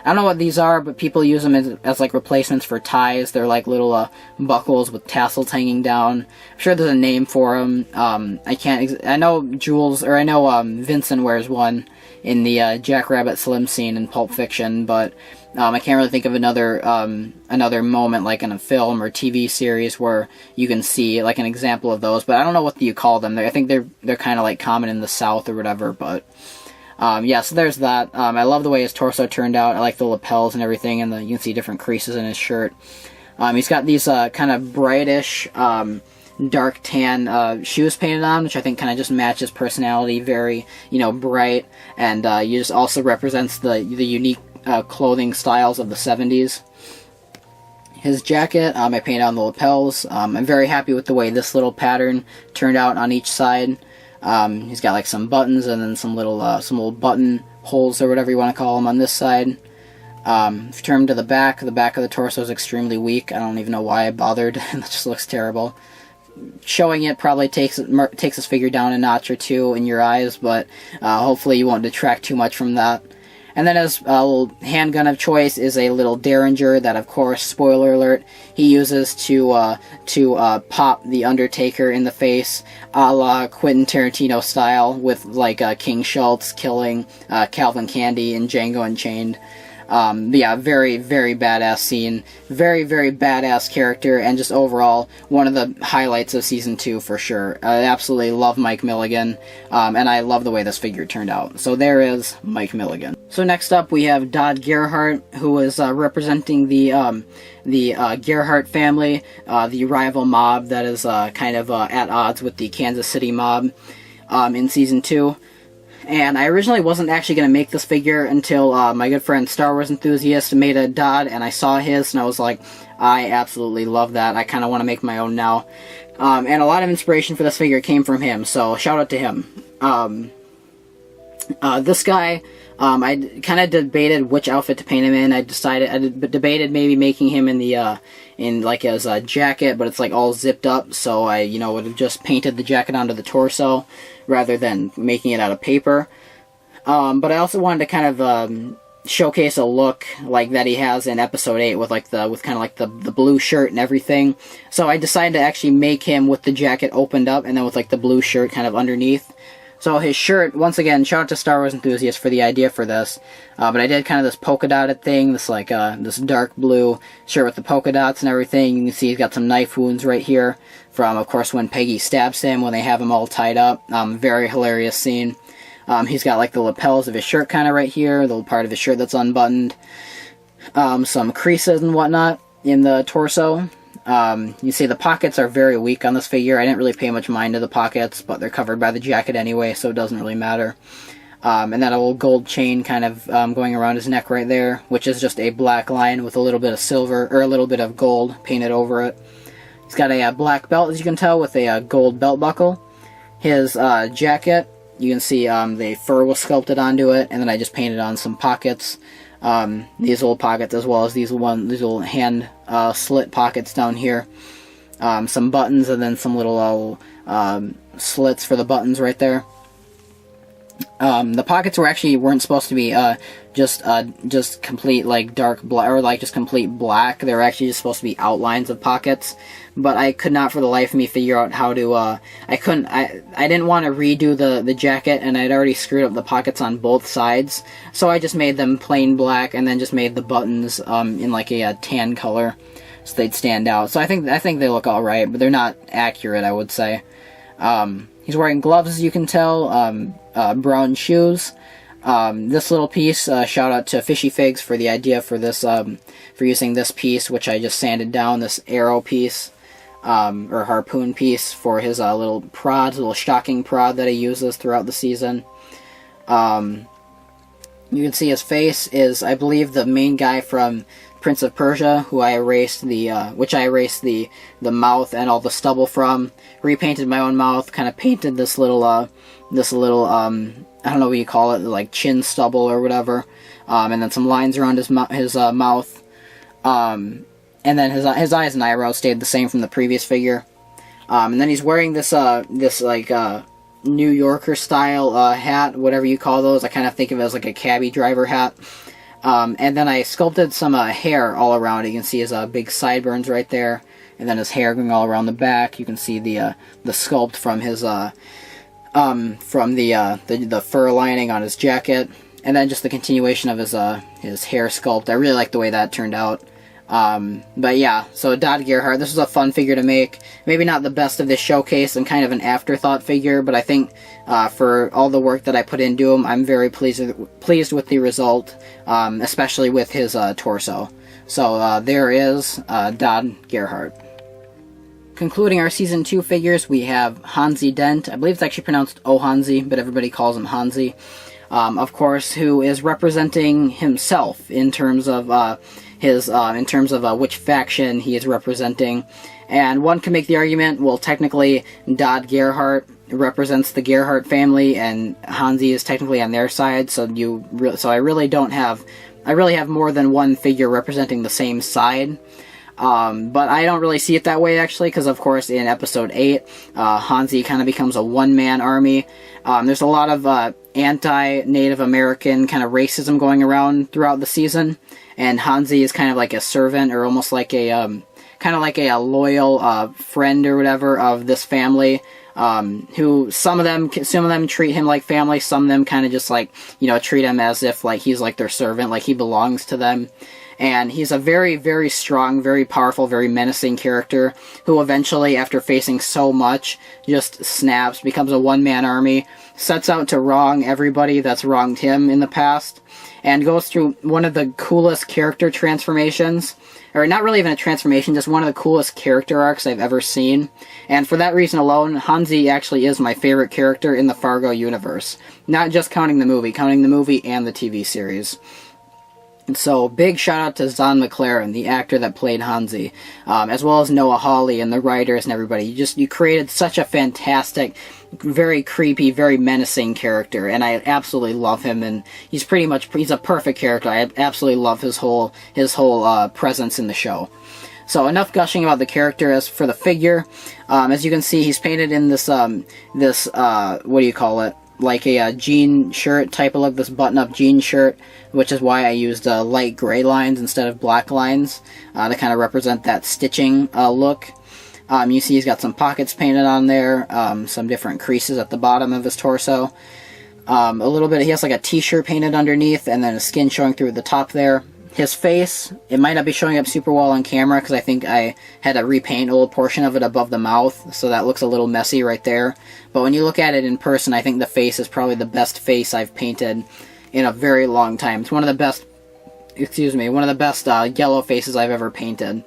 I don't know what these are, but people use them as like replacements for ties. They're like little buckles with tassels hanging down. I'm sure there's a name for them. I know Vincent wears one in the Jackrabbit Slim scene in Pulp Fiction, but I can't really think of another moment like in a film or TV series where you can see like an example of those. But I don't know what you call them. I think they're kind of like common in the South or whatever, but. Yeah, so there's that. I love the way his torso turned out. I like the lapels and everything, and you can see different creases in his shirt. He's got these kind of brightish, dark tan shoes painted on, which I think kind of just match his personality, very, bright, and you just also represents the unique clothing styles of the 70s. His jacket, I painted on the lapels. I'm very happy with the way this little pattern turned out on each side. He's got like some buttons and then some little button holes or whatever you want to call them on this side. If you turn to the back of the torso is extremely weak. I don't even know why I bothered. It just looks terrible. Showing it probably takes this figure down a notch or two in your eyes, but hopefully you won't detract too much from that. And then his little handgun of choice is a little Derringer that, of course, spoiler alert, he uses to pop the Undertaker in the face, a la Quentin Tarantino style, with like King Schultz killing Calvin Candy in Django Unchained. Yeah, very, very badass scene. Very, very badass character, and just overall, one of the highlights of Season 2 for sure. I absolutely love Mike Milligan, and I love the way this figure turned out. So there is Mike Milligan. So next up we have Dodd Gerhardt, who is representing the Gerhardt family, the rival mob that is kind of at odds with the Kansas City mob in Season 2. And I originally wasn't actually going to make this figure until my good friend Star Wars Enthusiast made a Dodd, and I saw his, and I was like, I absolutely love that. I kind of want to make my own now. And a lot of inspiration for this figure came from him, so shout out to him. This guy, I kind of debated which outfit to paint him in. I debated maybe making him in the in like his jacket, but it's like all zipped up, so I would have just painted the jacket onto the torso rather than making it out of paper. But I also wanted to kind of showcase a look like that he has in episode 8 with kind of like the blue shirt and everything. So I decided to actually make him with the jacket opened up and then with like the blue shirt kind of underneath. So his shirt, once again, shout out to Star Wars Enthusiast for the idea for this. But I did kind of this polka dotted thing, this like this dark blue shirt with the polka dots and everything. You can see he's got some knife wounds right here from, of course, when Peggy stabs him when they have him all tied up. Very hilarious scene. He's got like the lapels of his shirt kind of right here, the little part of his shirt that's unbuttoned. Some creases and whatnot in the torso. You see the pockets are very weak on this figure. I didn't really pay much mind to the pockets, but they're covered by the jacket anyway, so it doesn't really matter. And then a little gold chain kind of going around his neck right there, which is just a black line with a little bit of silver, or a little bit of gold painted over it. He's got a black belt, as you can tell, with a gold belt buckle. His jacket, you can see the fur was sculpted onto it, and then I just painted on some pockets. These little pockets, as well as these little hand slit pockets down here. Some buttons, and then some little slits for the buttons right there. The pockets weren't supposed to be just complete like dark black, or like just complete black. They were actually just supposed to be outlines of pockets. But I could not for the life of me figure out how to, I didn't want to redo the jacket, and I'd already screwed up the pockets on both sides, so I just made them plain black, and then just made the buttons in like a tan color, so they'd stand out. So I think they look alright, but they're not accurate, I would say. He's wearing gloves, as you can tell, brown shoes. This little piece, shout out to Fishy Figs for the idea for this, for using this piece, which I just sanded down, this arrow piece. Or harpoon piece for his little prod, little shocking prod that he uses throughout the season. You can see his face is, I believe, the main guy from Prince of Persia, who I erased the mouth and all the stubble from. Repainted my own mouth, kind of painted this little I don't know what you call it, like chin stubble or whatever. And then some lines around his mouth. And then his eyes and eyebrows stayed the same from the previous figure. And then he's wearing this New Yorker style hat, whatever you call those. I kind of think of it as like a cabbie driver hat. And then I sculpted some hair all around it. You can see his big sideburns right there, and then his hair going all around the back. You can see the sculpt from his from the fur lining on his jacket, and then just the continuation of his hair sculpt. I really like the way that turned out. But yeah, so Dodd Gerhardt, this was a fun figure to make. Maybe not the best of this showcase and kind of an afterthought figure, but I think for all the work that I put into him, I'm very pleased with the result, especially with his torso. So there is Dodd Gerhardt. Concluding our Season 2 figures, we have Hansi Dent. I believe it's actually pronounced Ohansi, but everybody calls him Hansi. Of course, who is representing himself in terms of which faction he is representing. And one can make the argument, well, technically, Dodd Gerhardt represents the Gerhardt family, and Hansi is technically on their side. So I really have more than one figure representing the same side. But I don't really see it that way, actually, because, of course, in episode 8, Hansi kind of becomes a one-man army. There's a lot of anti-Native American kind of racism going around throughout the season, and Hansi is kind of like a servant, or almost like a kind of like a loyal friend or whatever of this family. Who some of them treat him like family, some of them kind of just like, treat him as if like he's like their servant, like he belongs to them. And he's a very, very strong, very powerful, very menacing character who eventually, after facing so much, just snaps, becomes a one-man army, sets out to wrong everybody that's wronged him in the past, and goes through one of the coolest character transformations, or not really even a transformation, just one of the coolest character arcs I've ever seen. And for that reason alone, Hansi actually is my favorite character in the Fargo universe. Not just counting the movie and the TV series. And so, big shout out to Zahn McLaren, the actor that played Hansi, as well as Noah Hawley and the writers and everybody. You created such a fantastic, very creepy, very menacing character, and I absolutely love him. And he's a perfect character. I absolutely love his whole presence in the show. So enough gushing about the character. As for the figure, as you can see, he's painted in this what do you call it? Like a jean shirt type of look, this button-up jean shirt, which is why I used light gray lines instead of black lines to kind of represent that stitching look. You see he's got some pockets painted on there, some different creases at the bottom of his torso. A little bit, he has like a t-shirt painted underneath, and then his skin showing through at the top there. His face, it might not be showing up super well on camera because I think I had to repaint a little portion of it above the mouth, so that looks a little messy right there. But when you look at it in person, I think the face is probably the best face I've painted in a very long time. It's one of the best, yellow faces I've ever painted.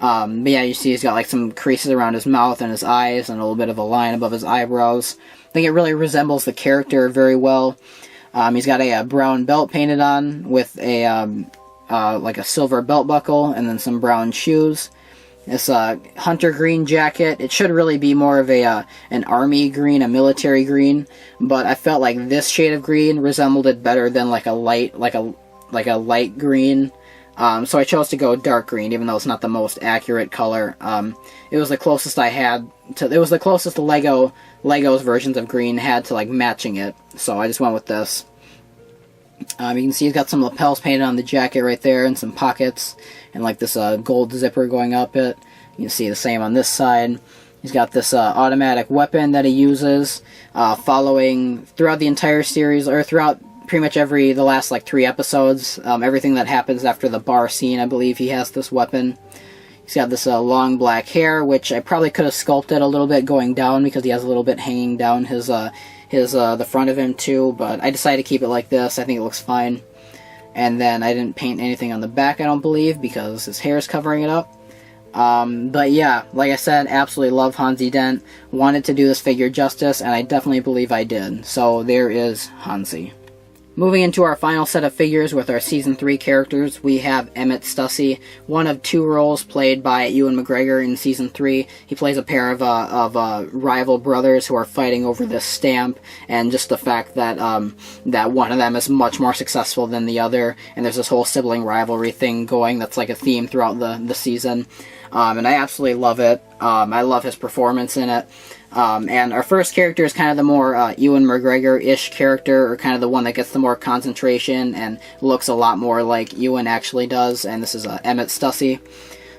But yeah, you see he's got like some creases around his mouth and his eyes and a little bit of a line above his eyebrows. I think it really resembles the character very well. He's got a brown belt painted on with a like a silver belt buckle, and then some brown shoes. This hunter green jacket, it should really be more of an army green, a military green, but I felt like this shade of green resembled it better than like a light green. So I chose to go dark green, even though it's not the most accurate color. It was the closest I had to. It was the closest the Lego's versions of green had to like matching it. So I just went with this. You can see he's got some lapels painted on the jacket right there, and some pockets, and like this gold zipper going up it. You can see the same on this side. He's got this automatic weapon that he uses, following throughout the entire series, or throughout pretty much the last like 3 episodes. Everything that happens after the bar scene, I believe he has this weapon. He's got this long black hair, which I probably could have sculpted a little bit going down because he has a little bit hanging down the front of him too, but I decided to keep it like this. I think it looks fine. And then I didn't paint anything on the back, I don't believe, because his hair is covering it up. But yeah, like I said, absolutely love Hansi Dent. Wanted to do this figure justice, and I definitely believe I did. So there is Hansi. Moving into our final set of figures with our Season 3 characters, we have Emmet Stussy, one of 2 roles played by Ewan McGregor in Season 3. He plays a pair of rival brothers who are fighting over this stamp, and just the fact that that one of them is much more successful than the other, and there's this whole sibling rivalry thing going that's like a theme throughout the season. And I absolutely love it. I love his performance in it. And our first character is kind of the more Ewan McGregor-ish character, or kind of the one that gets the more concentration and looks a lot more like Ewan actually does, and this is Emmet Stussy.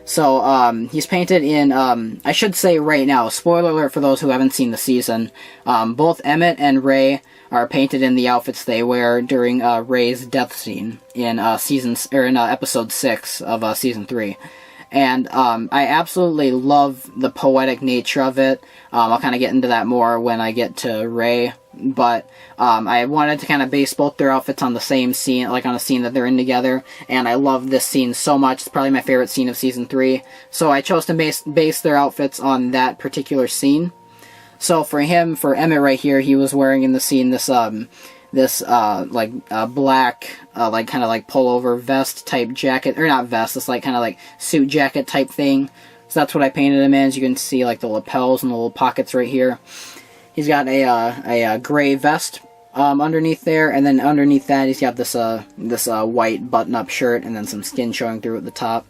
So he's painted in, I should say right now, spoiler alert for those who haven't seen the season, both Emmet and Ray are painted in the outfits they wear during Ray's death scene in episode 6 of Season 3. And I absolutely love the poetic nature of it. I'll kind of get into that more when I get to Ray. But I wanted to kind of base both their outfits on the same scene, like on a scene that they're in together. And I love this scene so much. It's probably my favorite scene of Season 3. So I chose to base their outfits on that particular scene. So for Emmet right here, he was wearing in the scene this black, like kind of like pullover vest type jacket, or not vest, this like kind of like suit jacket type thing. So that's what I painted him in. As you can see, like the lapels and the little pockets right here. He's got a gray vest underneath there, and then underneath that he's got this white button-up shirt and then some skin showing through at the top.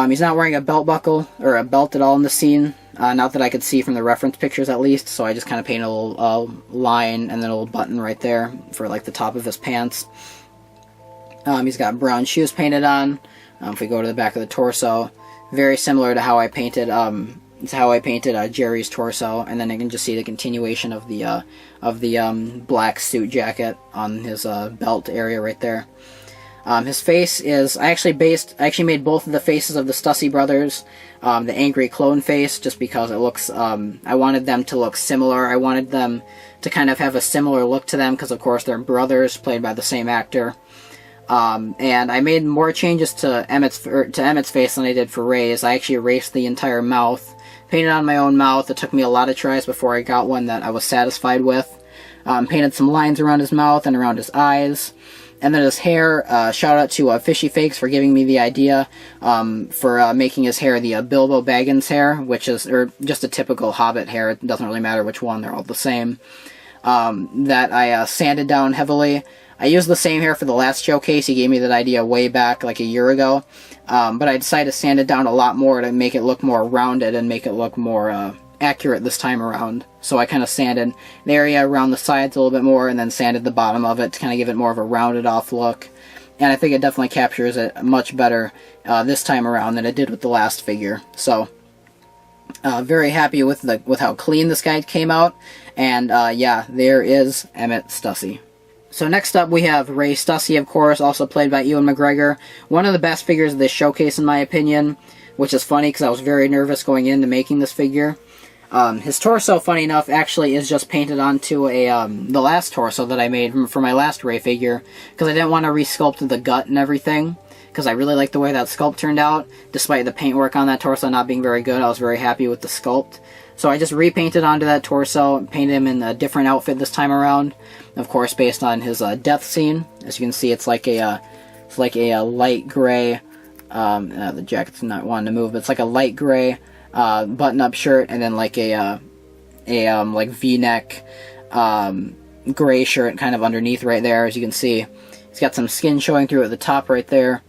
He's not wearing a belt buckle or a belt at all in the scene, not that I could see from the reference pictures at least, so I just kind of painted a little line and then a little button right there for like the top of his pants. He's got brown shoes painted on. If we go to the back of the torso, very similar to how I painted Jerry's torso, and then you can just see the continuation of the black suit jacket on his belt area right there. His face is, I actually made both of the faces of the Stussy brothers, the angry clone face, just because it looks, I wanted them to look similar. I wanted them to kind of have a similar look to them, because of course they're brothers, played by the same actor. And I made more changes to Emmet's face than I did for Ray's. I actually erased the entire mouth, painted on my own mouth. It took me a lot of tries before I got one that I was satisfied with. Painted some lines around his mouth and around his eyes. And then his hair, shout out to Fishy Fakes for giving me the idea for making his hair the Bilbo Baggins hair, which is just a typical Hobbit hair. It doesn't really matter which one, they're all the same. That I sanded down heavily. I used the same hair for the last showcase. He gave me that idea way back, like a year ago. But I decided to sand it down a lot more to make it look more rounded and make it look more accurate this time around. So I kind of sanded the area around the sides a little bit more and then sanded the bottom of it to kind of give it more of a rounded off look. And I think it definitely captures it much better this time around than it did with the last figure. So very happy with how clean this guy came out. And yeah, there is Emmet Stussy. So next up we have Ray Stussy, of course, also played by Ewan McGregor. One of the best figures of this showcase in my opinion, which is funny because I was very nervous going into making this figure. His torso, funny enough, actually is just painted onto the last torso that I made for my last Ray figure, because I didn't want to resculpt the gut and everything, because I really liked the way that sculpt turned out. Despite the paintwork on that torso not being very good, I was very happy with the sculpt. So I just repainted onto that torso, painted him in a different outfit this time around. Of course, based on his death scene. As you can see, it's like a light gray. The jacket's not wanting to move, but it's like a light gray button-up shirt, and then like a like V-neck gray shirt kind of underneath right there. As you can see, he's got some skin showing through at the top right there.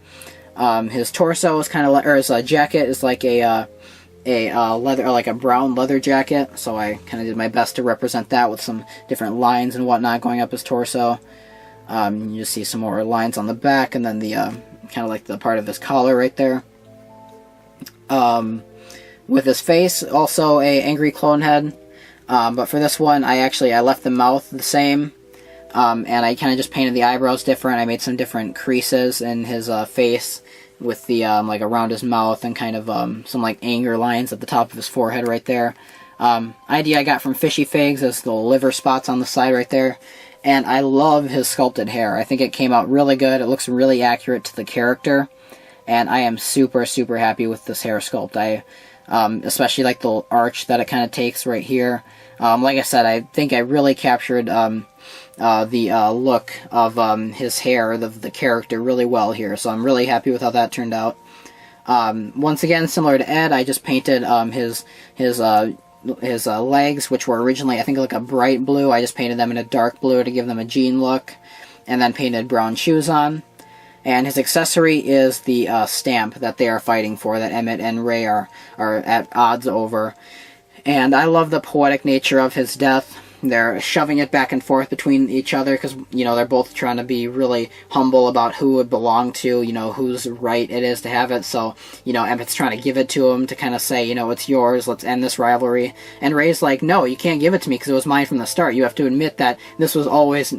His torso is kind of like, or his jacket is like a leather, or like a brown leather jacket, so I kind of did my best to represent that with some different lines and whatnot going up his torso. You just see some more lines on the back, and then the kind of like the part of his collar right there. With his face, also a angry clone head, but for this one I left the mouth the same, and I kind of just painted the eyebrows different. I made some different creases in his face, with the like around his mouth, and kind of some like anger lines at the top of his forehead right there. Idea I got from Fishy Figs is the liver spots on the side right there, and I love his sculpted hair. I think it came out really good. It looks really accurate to the character, and I am super happy with this hair sculpt. I especially like the arch that it kind of takes right here. Like I said, I think I really captured the look of his hair, the character, really well here, so I'm really happy with how that turned out. Once again, similar to Ed, I just painted his legs, which were originally, I think, like a bright blue. I just painted them in a dark blue to give them a jean look, and then painted brown shoes on. And his accessory is the stamp that they are fighting for, that Emmet and Ray are at odds over. And I love the poetic nature of his death. They're shoving it back and forth between each other because, you know, they're both trying to be really humble about who it belonged to, you know, whose right it is to have it. So, you know, Emmett's trying to give it to him to kind of say, you know, it's yours, let's end this rivalry. And Ray's like, no, you can't give it to me because it was mine from the start. You have to admit that this always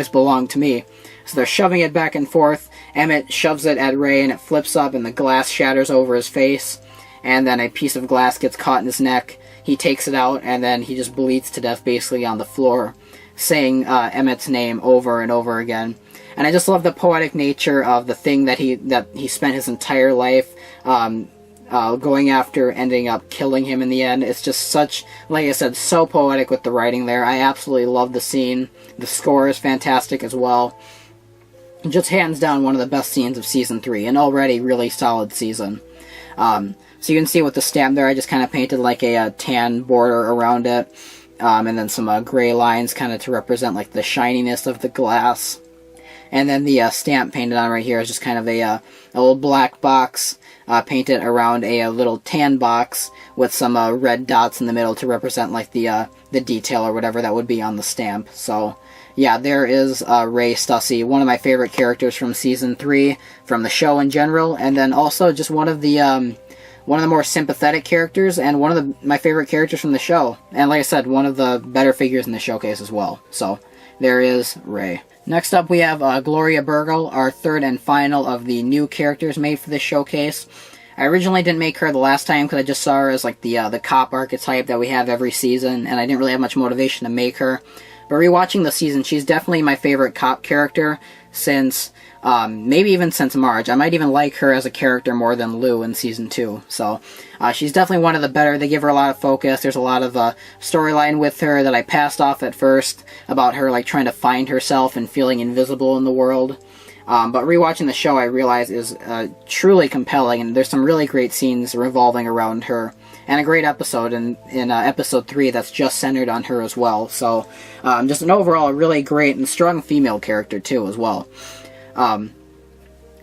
belonged to me. So they're shoving it back and forth. Emmet shoves it at Ray and it flips up and the glass shatters over his face. And then a piece of glass gets caught in his neck. He takes it out, and then he just bleeds to death basically on the floor, saying Emmet's name over and over again. And I just love the poetic nature of the thing that he spent his entire life going after, ending up killing him in the end. It's just such, like I said, so poetic with the writing there. I absolutely love the scene. The score is fantastic as well. Just hands down one of the best scenes of Season 3, an already really solid season. So you can see with the stamp there, I just kind of painted like a tan border around it. and then some gray lines kind of to represent like the shininess of the glass. And then the stamp painted on right here is just kind of a little black box painted around a little tan box with some red dots in the middle to represent like the detail or whatever that would be on the stamp. So yeah, there is Ray Stussy, one of my favorite characters from Season 3, from the show in general, and then also just one of the more sympathetic characters, and one of my favorite characters from the show. And like I said, one of the better figures in the showcase as well. So there is Ray. Next up we have Gloria Burgle, our third and final of the new characters made for this showcase. I originally didn't make her the last time because I just saw her as like the cop archetype that we have every season, and I didn't really have much motivation to make her. But rewatching the season, she's definitely my favorite cop character since, maybe even since Marge. I might even like her as a character more than Lou in Season 2. So, she's definitely one of the better. They give her a lot of focus. There's a lot of storyline with her that I passed off at first about her like trying to find herself and feeling invisible in the world. But rewatching the show, I realize is truly compelling, and there's some really great scenes revolving around her. And a great episode in episode 3 that's just centered on her as well. So, just an overall really great and strong female character too as well.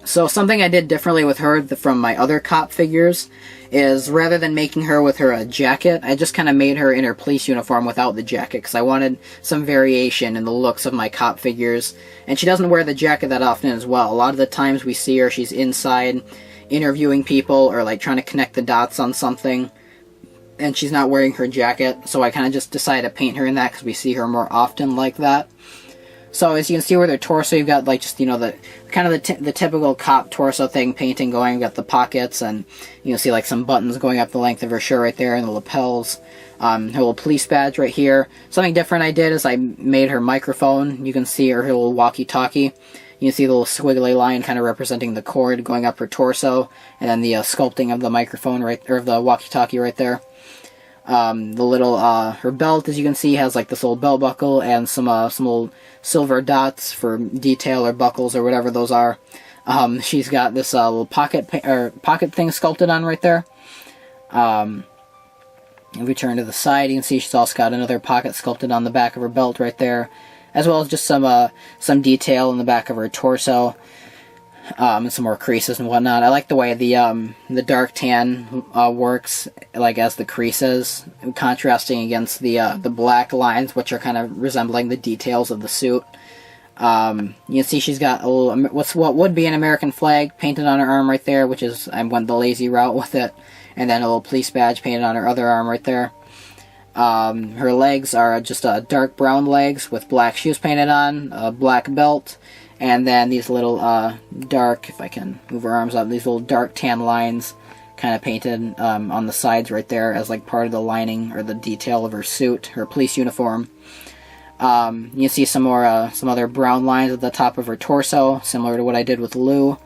So something I did differently with her from my other cop figures is rather than making her with her jacket, I just kind of made her in her police uniform without the jacket because I wanted some variation in the looks of my cop figures. And she doesn't wear the jacket that often as well. A lot of the times we see her, she's inside interviewing people or like trying to connect the dots on something, and she's not wearing her jacket, so I kind of just decided to paint her in that because we see her more often like that. So as you can see with her torso, you've got like just, you know, the kind of the typical cop torso thing painting going. You've got the pockets, and you can see like some buttons going up the length of her shirt right there, and the lapels. Her little police badge right here. Something different I did is I made her microphone. You can see her little walkie-talkie. You can see the little squiggly line kind of representing the cord going up her torso, and then the sculpting of the microphone right, or the walkie-talkie right there. The little, her belt, as you can see, has like this little belt buckle and some little silver dots for detail or buckles or whatever those are. She's got this little pocket thing sculpted on right there. If we turn to the side, you can see she's also got another pocket sculpted on the back of her belt right there, as well as just some detail in the back of her torso. And some more creases and whatnot. I like the way the dark tan works, like as the creases, contrasting against the black lines, which are kind of resembling the details of the suit. You can see she's got a little, what would be an American flag painted on her arm right there, which is, I went the lazy route with it, and then a little police badge painted on her other arm right there. Her legs are just dark brown legs with black shoes painted on, a black belt. And then these little dark, if I can move her arms up, these little dark tan lines kind of painted on the sides right there as like part of the lining or the detail of her suit, her police uniform. You can see some other brown lines at the top of her torso, similar to what I did with Lou.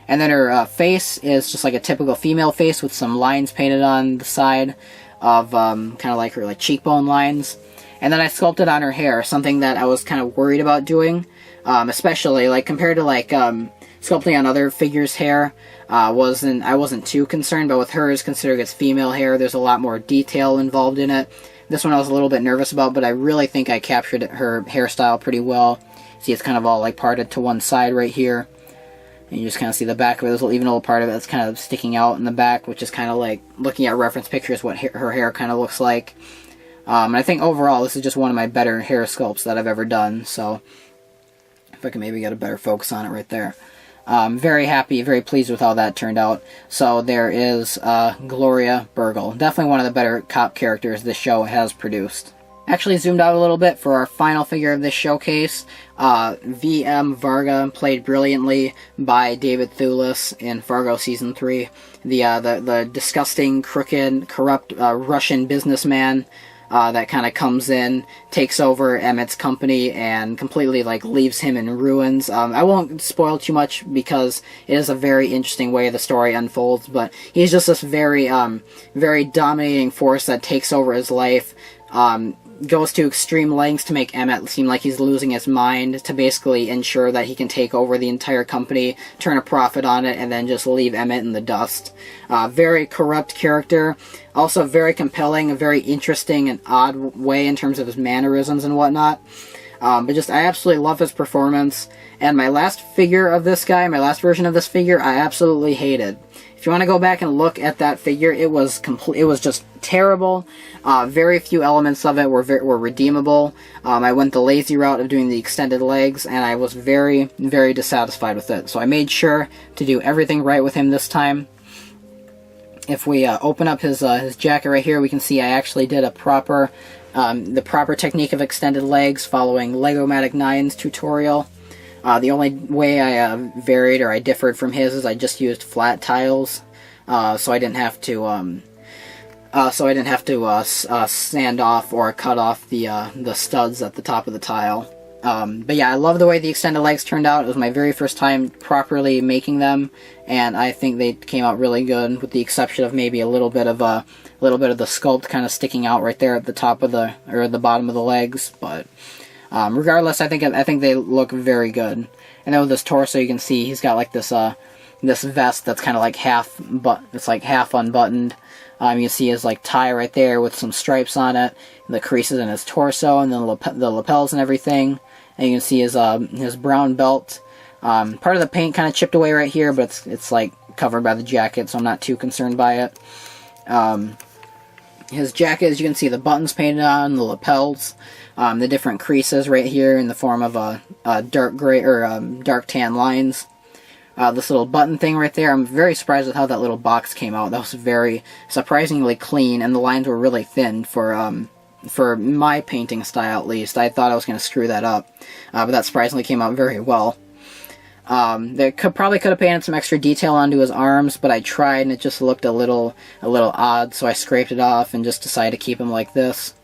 And then her face is just like a typical female face with some lines painted on the side of kind of like her like cheekbone lines. And then I sculpted on her hair, something that I was kind of worried about doing. Especially like compared to like sculpting on other figures' hair, I wasn't too concerned, but with hers, considering it's female hair, there's a lot more detail involved in it. This one I was a little bit nervous about, but I really think I captured her hairstyle pretty well. See, it's kind of all like parted to one side right here, and you just kind of see the back of it. There's even a little part of it that's kind of sticking out in the back, which is kind of like looking at reference pictures what her hair kind of looks like. And I think overall this is just one of my better hair sculpts that I've ever done. So if I can maybe get a better focus on it right there. Very happy, very pleased with how that turned out. So there is Gloria Burgle. Definitely one of the better cop characters this show has produced. Actually zoomed out a little bit for our final figure of this showcase. V.M. Varga, played brilliantly by David Thewlis in Fargo Season 3. The disgusting, crooked, corrupt Russian businessman that kind of comes in, takes over Emmet's company, and completely like leaves him in ruins. I won't spoil too much because it is a very interesting way the story unfolds, but he's just this very dominating force that takes over his life, goes to extreme lengths to make Emmet seem like he's losing his mind, to basically ensure that he can take over the entire company, turn a profit on it, and then just leave Emmet in the dust. Very corrupt character, also very compelling, a very interesting and odd way in terms of his mannerisms and whatnot. But just, I absolutely love his performance. And my last figure of this guy, my last version of this figure, I absolutely hated. If you want to go back and look at that figure, it was just terrible. Very few elements of it were redeemable. I went the lazy route of doing the extended legs, and I was very, very dissatisfied with it. So I made sure to do everything right with him this time. If we open up his jacket right here, we can see I actually did a proper, the proper technique of extended legs following Lego-Matic 9's tutorial. The only way I varied or I differed from his is I just used flat tiles, so I didn't have to sand off or cut off the studs at the top of the tile. But yeah, I love the way the extended legs turned out. It was my very first time properly making them, and I think they came out really good, with the exception of maybe a little bit of the sculpt kind of sticking out right there at the top of the bottom of the legs, but. Regardless, I think they look very good. And then with this torso, you can see he's got like this vest that's kind of like half unbuttoned. You can see his like tie right there with some stripes on it, the creases in his torso, and then the lapels and everything. And you can see his brown belt. Part of the paint kind of chipped away right here, but it's like covered by the jacket, so I'm not too concerned by it. His jacket, as you can see, the buttons painted on, the lapels, the different creases right here in the form of dark gray or dark tan lines. This little button thing right there, I'm very surprised with how that little box came out. That was very surprisingly clean, and the lines were really thin for my painting style at least. I thought I was going to screw that up, but that surprisingly came out very well. They probably could have painted some extra detail onto his arms, but I tried and it just looked a little odd, so I scraped it off and just decided to keep him like this.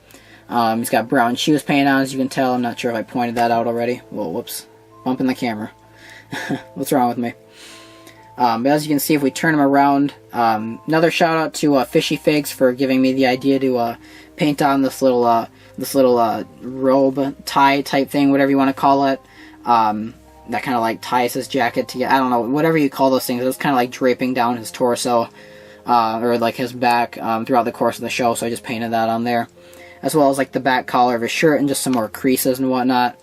He's got brown shoes painted on, as you can tell. I'm not sure if I pointed that out already. Whoa, whoops. Bumping the camera. What's wrong with me? But as you can see, if we turn him around, another shout out to Fishy Figs for giving me the idea to paint on this little robe tie type thing, whatever you want to call it. That kind of like ties his jacket together. I don't know, whatever you call those things. It was kind of like draping down his torso, or like his back throughout the course of the show, so I just painted that on there. As well as like the back collar of his shirt and just some more creases and whatnot.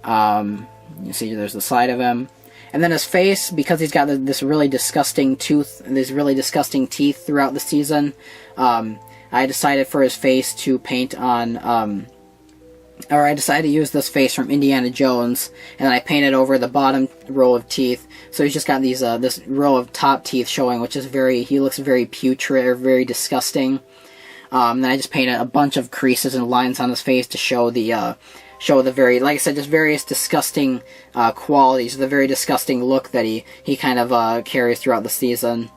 You see there's the side of him. And then his face, because he's got this really disgusting tooth, these really disgusting teeth throughout the season, I decided for his face to paint on... I decided to use this face from Indiana Jones, and then I painted over the bottom row of teeth. So he's just got these this row of top teeth showing, which is he looks very putrid or very disgusting. Then I just painted a bunch of creases and lines on his face to show the very, like I said, just various disgusting qualities, the very disgusting look that he kind of carries throughout the season.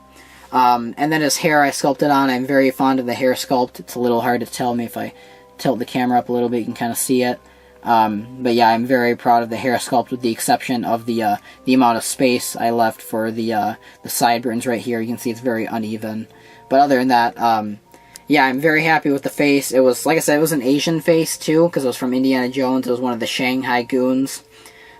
And then his hair I sculpted on. I'm very fond of the hair sculpt. It's a little hard to tell me if I tilt the camera up a little bit, you can kind of see it. But yeah, I'm very proud of the hair sculpt, with the exception of the amount of space I left for the sideburns right here. You can see it's very uneven. But other than that, yeah, I'm very happy with the face. It was, like I said, it was an Asian face too, because it was from Indiana Jones. It was one of the Shanghai Goons.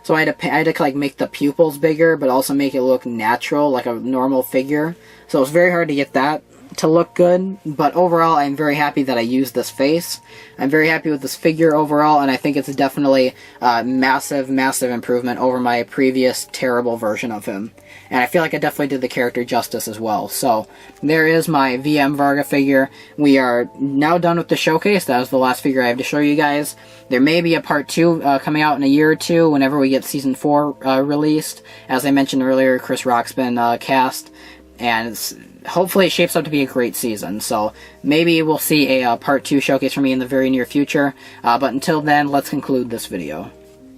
So I had to like make the pupils bigger, but also make it look natural, like a normal figure. So it was very hard to get that to look good, but overall I'm very happy that I used this face. I'm very happy with this figure overall, and I think it's definitely a massive improvement over my previous terrible version of him. And I feel like I definitely did the character justice as well. So there is my VM Varga figure. We are now done with the showcase. That was the last figure I have to show you guys. There may be a part 2 coming out in a year or two whenever we get Season 4 released. As I mentioned earlier, Chris Rock's been cast, and hopefully it shapes up to be a great season. So maybe we'll see a part 2 showcase from me in the very near future. But until then, let's conclude this video.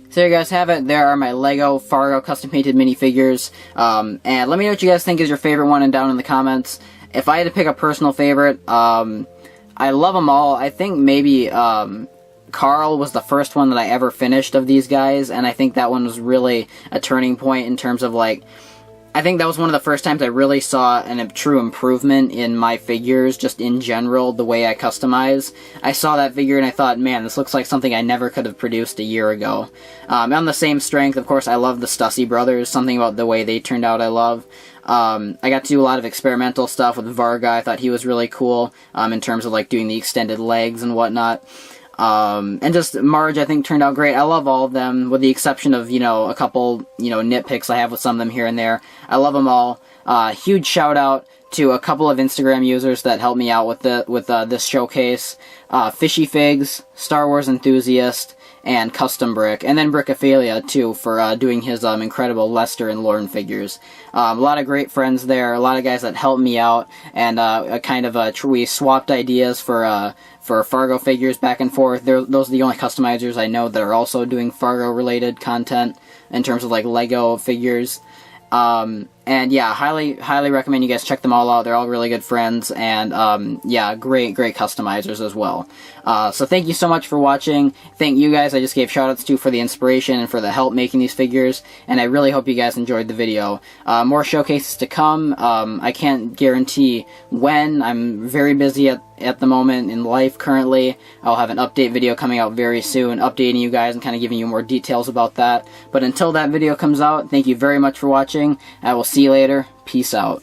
So there you guys have it. There are my Lego Fargo custom painted minifigures. And let me know what you guys think is your favorite one and down in the comments. If I had to pick a personal favorite, I love them all. I think maybe Carl was the first one that I ever finished of these guys, and I think that one was really a turning point in terms of like I think that was one of the first times I really saw a true improvement in my figures, just in general, the way I customize. I saw that figure and I thought, man, this looks like something I never could have produced a year ago. On the same strength, of course, I love the Stussy brothers. Something about the way they turned out I love. I got to do a lot of experimental stuff with Varga. I thought he was really cool, in terms of, like, doing the extended legs and whatnot. And just Marge, I think, turned out great. I love all of them, with the exception of, a couple, nitpicks I have with some of them here and there. I love them all. Huge shout out to a couple of Instagram users that helped me out with this showcase. Fishy Figs, Star Wars Enthusiast, and Custom Brick, and then Brickophalia, too, for doing his incredible Lester and Lorne figures. A lot of great friends there, a lot of guys that helped me out, and we swapped ideas for Fargo figures back and forth. Those are the only customizers I know that are also doing Fargo-related content in terms of, like, Lego figures. And yeah, highly recommend you guys check them all out. They're all really good friends, and yeah, great customizers as well. So thank you so much for watching. Thank you guys I just gave shoutouts to for the inspiration and for the help making these figures, and I really hope you guys enjoyed the video. More showcases to come. I can't guarantee when. I'm very busy at the moment in life currently. I'll have an update video coming out very soon, updating you guys and kind of giving you more details about that. But until that video comes out, thank you very much for watching. I will see you later. Peace out.